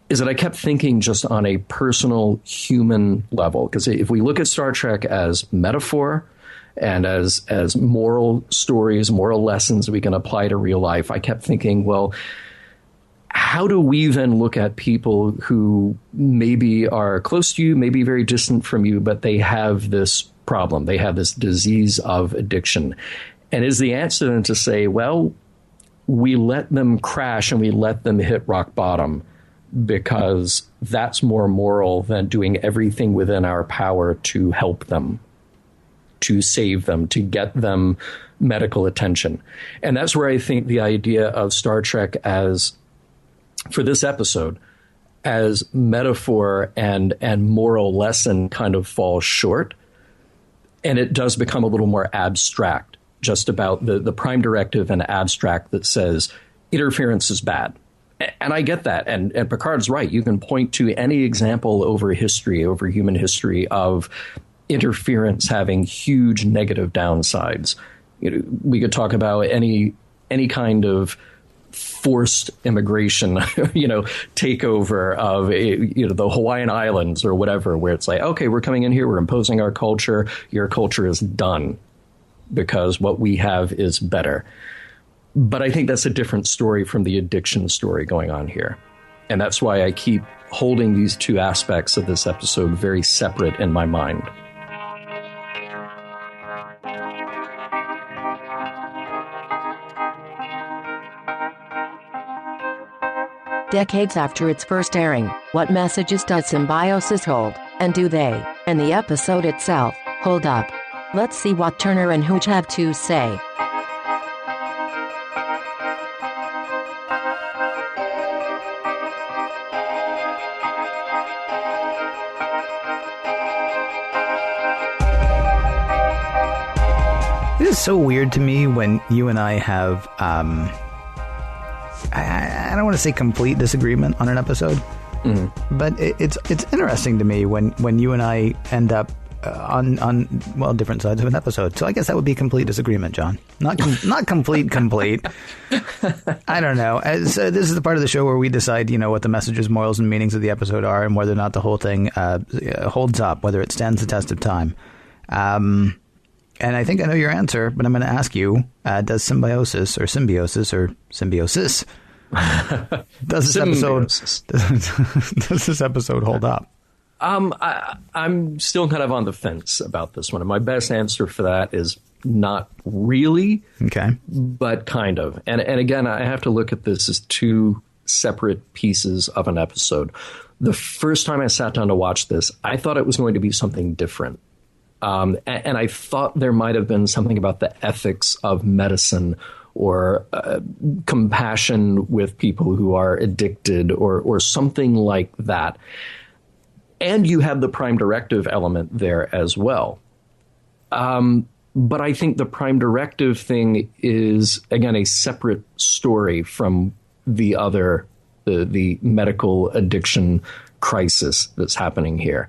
is that I kept thinking just on a personal human level. Because if we look at Star Trek as metaphor and as moral stories, moral lessons we can apply to real life, I kept thinking, well, how do we then look at people who maybe are close to you, maybe very distant from you, but they have this problem, they have this disease of addiction? And is the answer then to say, well, we let them crash and we let them hit rock bottom, because that's more moral than doing everything within our power to help them, to save them, to get them medical attention. And that's where I think the idea of Star Trek as, for this episode, as metaphor and moral lesson kind of falls short. And it does become a little more abstract, just about the Prime Directive and abstract that says interference is bad. And I get that. And Picard's right. You can point to any example over history, over human history, of interference having huge negative downsides. We could talk about any kind of forced immigration, takeover of, the Hawaiian Islands or whatever, where it's like, okay, we're coming in here, we're imposing our culture. Your culture is done because what we have is better. But I think that's a different story from the addiction story going on here. And that's why I keep holding these two aspects of this episode very separate in my mind. Decades after its first airing, what messages does Symbiosis hold, and do they, and the episode itself, hold up? Let's see what Turner and Hooch have to say. It is so weird to me when you and I have, I don't want to say complete disagreement on an episode, but it's interesting to me when you and I end up on different sides of an episode. So I guess that would be complete disagreement, John. Not complete. I don't know. So this is the part of the show where we decide, what the messages, morals, and meanings of the episode are, and whether or not the whole thing holds up, whether it stands the test of time. And I think I know your answer, but I'm going to ask you, does symbiosis or symbiosis does this episode hold up? I'm still kind of on the fence about this one. And my best answer for that is not really, okay, but kind of. And again, I have to look at this as two separate pieces of an episode. The first time I sat down to watch this, I thought it was going to be something different. And I thought there might have been something about the ethics of medicine or compassion with people who are addicted or something like that. And you have the Prime Directive element there as well. But I think the Prime Directive thing is, again, a separate story from the other, the medical addiction crisis that's happening here.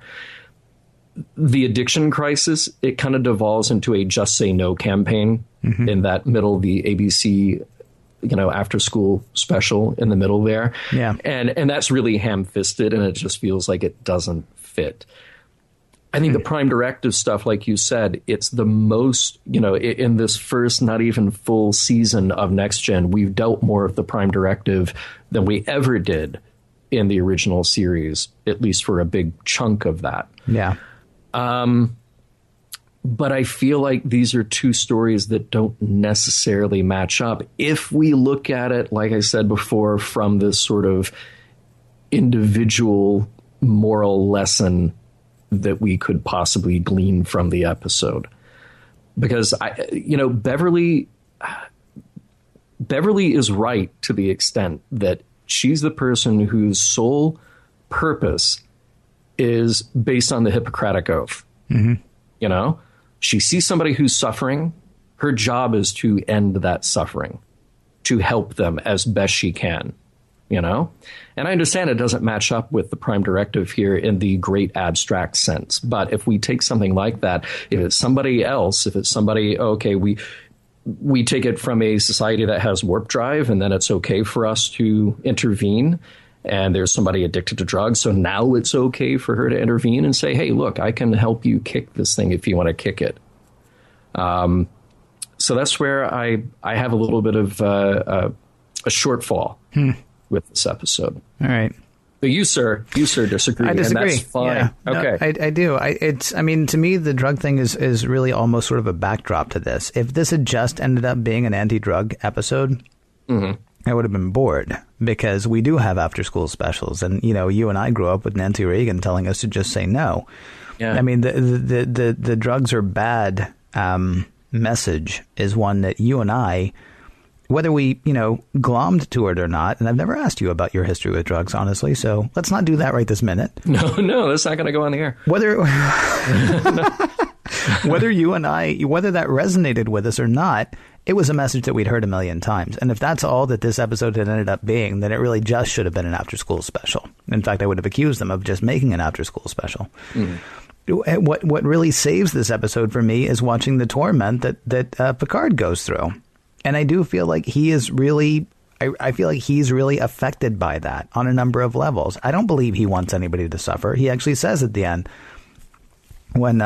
The addiction crisis, it kind of devolves into a Just Say No campaign in that middle, the ABC, after school special in the middle there. Yeah. And that's really ham-fisted, and it just feels like it doesn't fit. I think the Prime Directive stuff, like you said, it's the most, in this first not even full season of Next Gen, we've dealt more of the Prime Directive than we ever did in the original series, at least for a big chunk of that. Yeah. But I feel like these are two stories that don't necessarily match up. If we look at it, like I said before, from this sort of individual moral lesson that we could possibly glean from the episode. Because, Beverly is right to the extent that she's the person whose sole purpose is based on the Hippocratic Oath. She sees somebody who's suffering. Her job is to end that suffering, to help them as best she can, And I understand it doesn't match up with the Prime Directive here in the great abstract sense. But if we take something like that, if it's somebody else, we take it from a society that has warp drive, and then it's okay for us to intervene. And there's somebody addicted to drugs, so now it's okay for her to intervene and say, hey, look, I can help you kick this thing if you want to kick it. So that's where I have a little bit of a shortfall with this episode. All right. But you, sir, disagree. I disagree. And that's fine. Yeah. Okay. No, I do. To me, the drug thing is really almost sort of a backdrop to this. If this had just ended up being an anti-drug episode, I would have been bored, because we do have after school specials. And, you and I grew up with Nancy Reagan telling us to just say no. Yeah. I mean, the drugs are bad message is one that you and I, whether we, glommed to it or not, and I've never asked you about your history with drugs, honestly, so let's not do that right this minute. No, that's not going to go on the air. Whether you and I, whether that resonated with us or not, it was a message that we'd heard a million times. And if that's all that this episode had ended up being, then it really just should have been an after-school special. In fact, I would have accused them of just making an after-school special. What really saves this episode for me is watching the torment that Picard goes through. And I do feel like he is really... I feel like he's really affected by that on a number of levels. I don't believe he wants anybody to suffer. He actually says at the end, when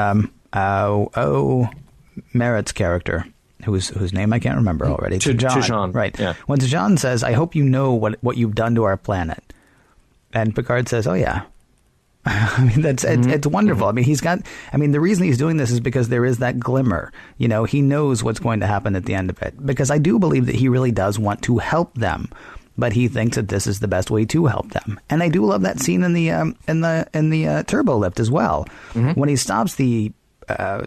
Merritt's character, whose name I can't remember already, T'Jon, right? Yeah. When T'Jon says, "I hope you know what you've done to our planet," and Picard says, "Oh yeah." I mean, it's wonderful. I mean, the reason he's doing this is because there is that glimmer. He knows what's going to happen at the end of it. Because I do believe that he really does want to help them, but he thinks that this is the best way to help them. And I do love that scene in the turbo lift as well, when he stops the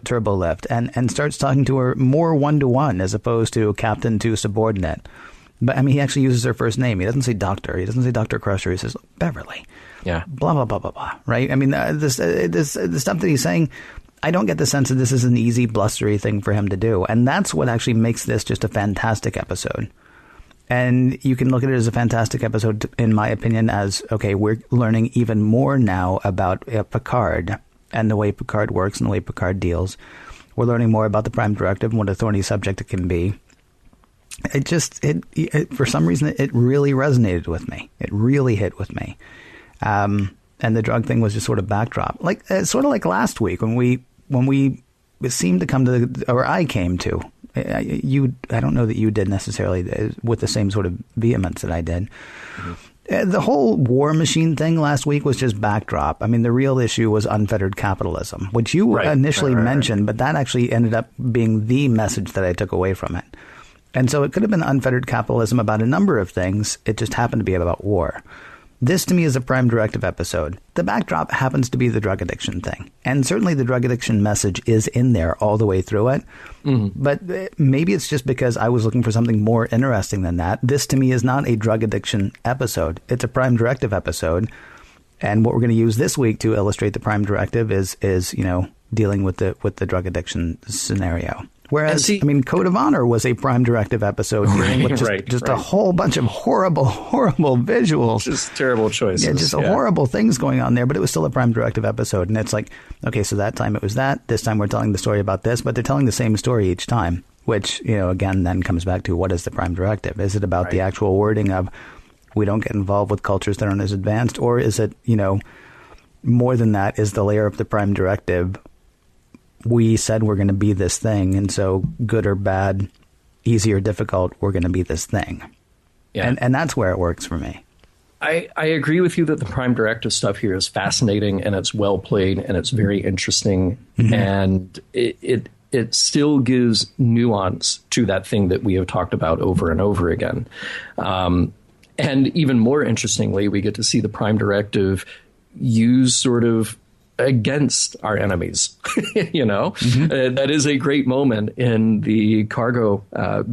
turbo lift and starts talking to her more one-to-one as opposed to captain to subordinate. But I mean, he actually uses her first name. He doesn't say doctor. He doesn't say Dr. Crusher. He says Beverly. Yeah. Blah, blah, blah, blah, blah. Right? I mean, the stuff that he's saying, I don't get the sense that this is an easy, blustery thing for him to do. And that's what actually makes this just a fantastic episode. And you can look at it as a fantastic episode, in my opinion, as, okay, we're learning even more now about Picard and the way Picard works and the way Picard deals. We're learning more about the Prime Directive and what a thorny subject it can be. It for some reason, it really resonated with me. It really hit with me. And the drug thing was just sort of backdrop, sort of like last week when we seemed to come to, or I came to, I don't know that you did necessarily with the same sort of vehemence that I did. The whole war machine thing last week was just backdrop. I mean, the real issue was unfettered capitalism, which you initially mentioned, but that actually ended up being the message that I took away from it. And so it could have been unfettered capitalism about a number of things. It just happened to be about war. This to me is a Prime Directive episode. The backdrop happens to be the drug addiction thing. And certainly the drug addiction message is in there all the way through it. But maybe it's just because I was looking for something more interesting than that. This to me is not a drug addiction episode. It's a Prime Directive episode. And what we're going to use this week to illustrate the Prime Directive is dealing with the drug addiction scenario. Whereas, Code of Honor was a Prime Directive episode dealing with just a whole bunch of horrible visuals. Just terrible choices. Yeah, just horrible things going on there, but it was still a Prime Directive episode. And it's like, okay, so that time it was that. This time we're telling the story about this, but they're telling the same story each time, which, again, then comes back to what is the Prime Directive? Is it about the actual wording of we don't get involved with cultures that aren't as advanced? Or is it, more than that, is the layer of the Prime Directive? We said we're going to be this thing, and so good or bad, easy or difficult, we're going to be this thing. Yeah. And that's where it works for me. I agree with you that the Prime Directive stuff here is fascinating, and it's well played, and it's very interesting, and it still gives nuance to that thing that we have talked about over and over again. And even more interestingly, we get to see the Prime Directive used sort of against our enemies. That is a great moment in the cargo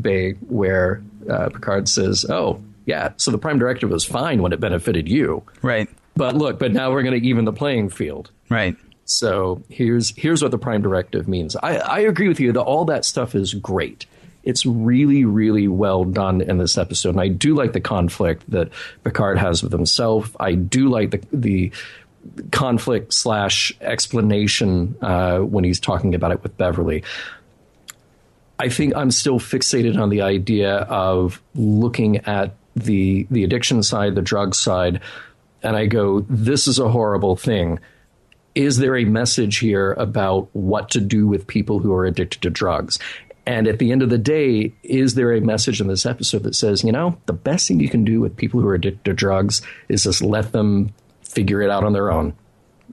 bay where Picard says, oh, yeah, so the Prime Directive was fine when it benefited you. Right. But now we're going to even the playing field. Right. So here's what the Prime Directive means. I agree with you that all that stuff is great. It's really, really well done in this episode. And I do like the conflict that Picard has with himself. I do like the conflict / explanation when he's talking about it with Beverly. I think I'm still fixated on the idea of looking at the addiction side, the drug side, and I go, this is a horrible thing. Is there a message here about what to do with people who are addicted to drugs? And at the end of the day, is there a message in this episode that says, the best thing you can do with people who are addicted to drugs is just let them figure it out on their own.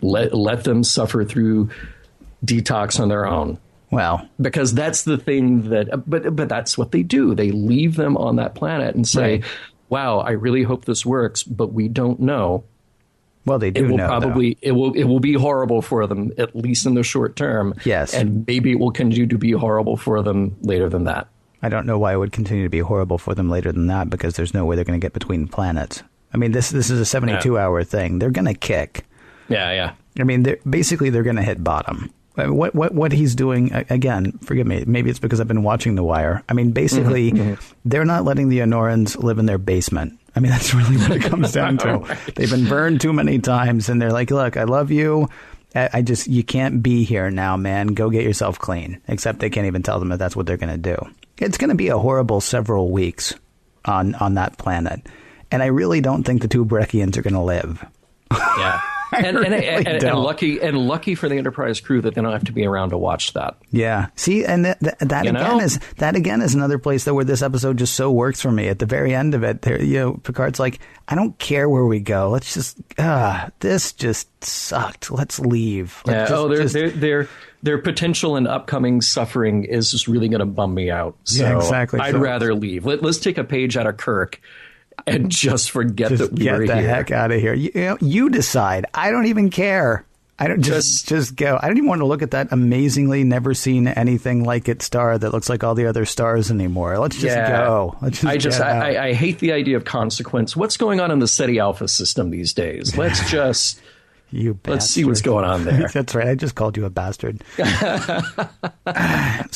Let them suffer through detox on their own. Well, because that's the thing but that's what they do. They leave them on that planet and say, wow, I really hope this works, but we don't know. Well, they do it will know, probably it will be horrible for them, at least in the short term. Yes. And maybe it will continue to be horrible for them later than that. I don't know why it would continue to be horrible for them later than that, because there's no way they're going to get between planets. I mean, this is a 72-hour thing. They're going to kick. Yeah. I mean, they're going to hit bottom. What he's doing, again, forgive me, maybe it's because I've been watching The Wire. I mean, basically, they're not letting the Honorans live in their basement. I mean, that's really what it comes down to. Right. They've been burned too many times, and they're like, look, I love you. You can't be here now, man. Go get yourself clean. Except they can't even tell them that that's what they're going to do. It's going to be a horrible several weeks on that planet. And I really don't think the two Breckians are going to live. Yeah. And lucky for the Enterprise crew that they don't have to be around to watch that. Yeah. See, and that again is another place where this episode just so works for me. At the very end of it, Picard's like, I don't care where we go. Let's just this just sucked. Let's leave. Their potential and upcoming suffering is just really going to bum me out. So yeah, exactly. I'd rather leave. Let's take a page out of Kirk and just forget that we were here. Get the heck out of here. You decide. I don't even care. I don't just go. I don't even want to look at that amazingly never seen anything like it star that looks like all the other stars anymore. Let's just go. I hate the idea of consequence. What's going on in the SETI Alpha system these days? Let's just let's see what's going on there. That's right. I just called you a bastard. So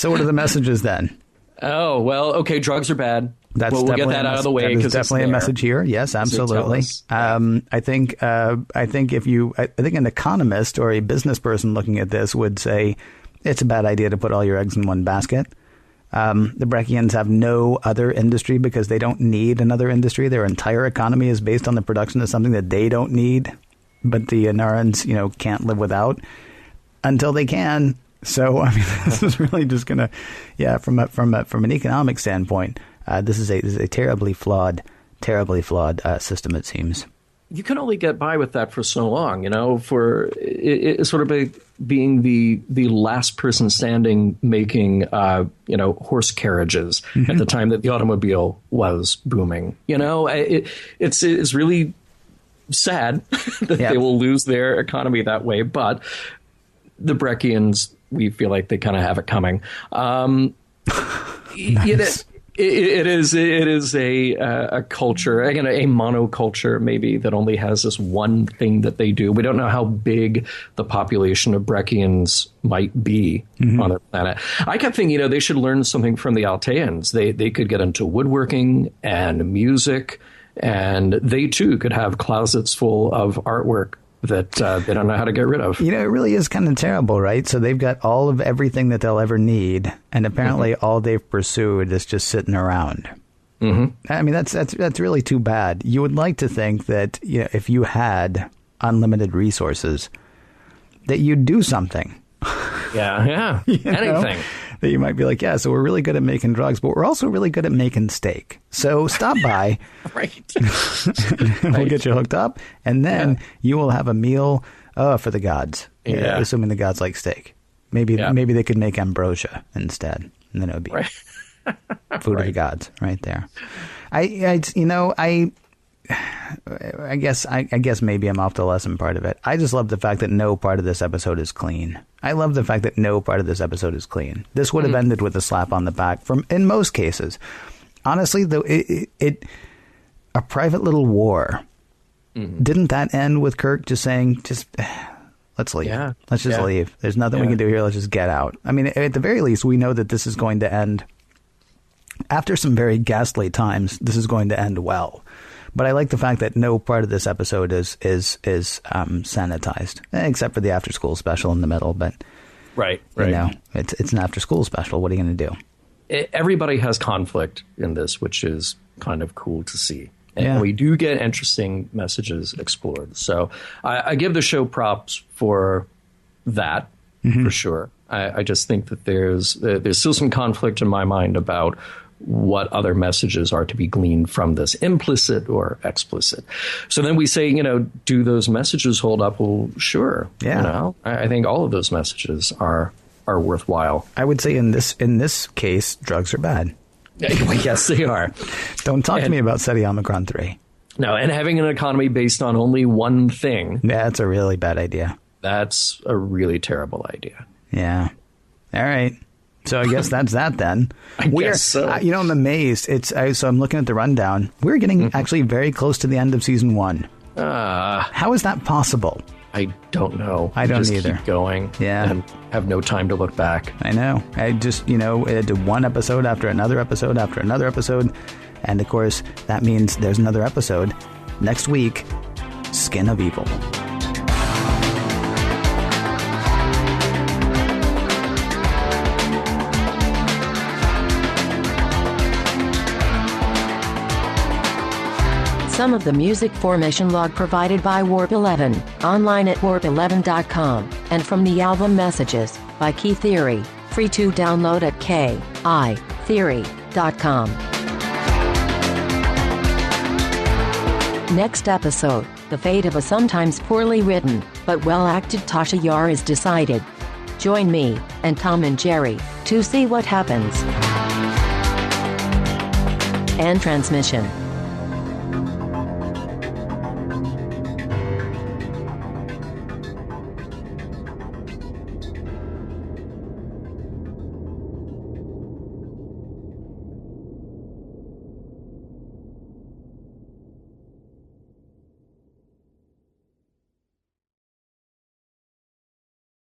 what are the messages then? Oh, well, okay, drugs are bad. We'll get that out of the way. That is definitely a message here. Yes, absolutely. I think an economist or a business person looking at this would say it's a bad idea to put all your eggs in one basket. The Breckians have no other industry because they don't need another industry. Their entire economy is based on the production of something that they don't need, but the Anarans, can't live without until they can. So, I mean, this is really just going to, from an economic standpoint, this is a terribly flawed system, it seems. You can only get by with that for so long, for it sort of being the last person standing making, horse carriages at the time that the automobile was booming. It's really sad that they will lose their economy that way. But the Breckians, we feel like they kind of have it coming. Nice. It is a culture, again, a monoculture maybe, that only has this one thing that they do. We don't know how big the population of Breckians might be on their planet. I kept thinking, they should learn something from the Alteans. They could get into woodworking and music, and they too could have closets full of artwork that they don't know how to get rid of. It really is kind of terrible, right? So they've got all of everything that they'll ever need, and apparently all they've pursued is just sitting around. I mean, that's really too bad. You would like to think that if you had unlimited resources, that you'd do something. Yeah. Anything. That you might be like, so we're really good at making drugs, but we're also really good at making steak. So stop by. Right. We'll get you hooked up, and then you will have a meal for the gods. Assuming the gods like steak. Maybe they could make ambrosia instead, and then it would be food of the gods right there. I guess maybe I'm off the lesson part of it. I just love the fact that no part of this episode is clean. I love the fact that no part of this episode is clean. This would have ended with a slap on the back in most cases. Honestly, though, a private little war. Didn't that end with Kirk just saying, let's leave. Yeah. Let's just leave. There's nothing we can do here. Let's just get out. I mean, at the very least, we know that this is going to end after some very ghastly times. This is going to end well. But I like the fact that no part of this episode is sanitized, except for the after school special in the middle. But right. It's an after school special. What are you going to do? Everybody has conflict in this, which is kind of cool to see. And we do get interesting messages explored. So I give the show props for that, for sure. I just think that there's still some conflict in my mind about what other messages are to be gleaned from this, implicit or explicit. So then we say, do those messages hold up? Well, sure. Yeah. I think all of those messages are worthwhile. I would say in this case, drugs are bad. Yes, they are. Don't talk to me about SETI Omicron 3. No, and having an economy based on only one thing. Yeah, that's a really bad idea. That's a really terrible idea. Yeah. All right. So I guess that's that then. I guess so. I'm amazed. So I'm looking at the rundown. We're getting actually very close to the end of season 1. How is that possible? I don't know. I don't either. Keep going. Yeah. And have no time to look back. I know. I just, I did one episode after another episode after another episode. And of course, that means there's another episode next week, Skin of Evil. Some of the music formation log provided by Warp 11, online at warp11.com, and from the album Messages, by Key Theory, free to download at kitheory.com. Next episode, the fate of a sometimes poorly written, but well-acted Tasha Yar is decided. Join me, and Tom and Jerry, to see what happens. And transmission.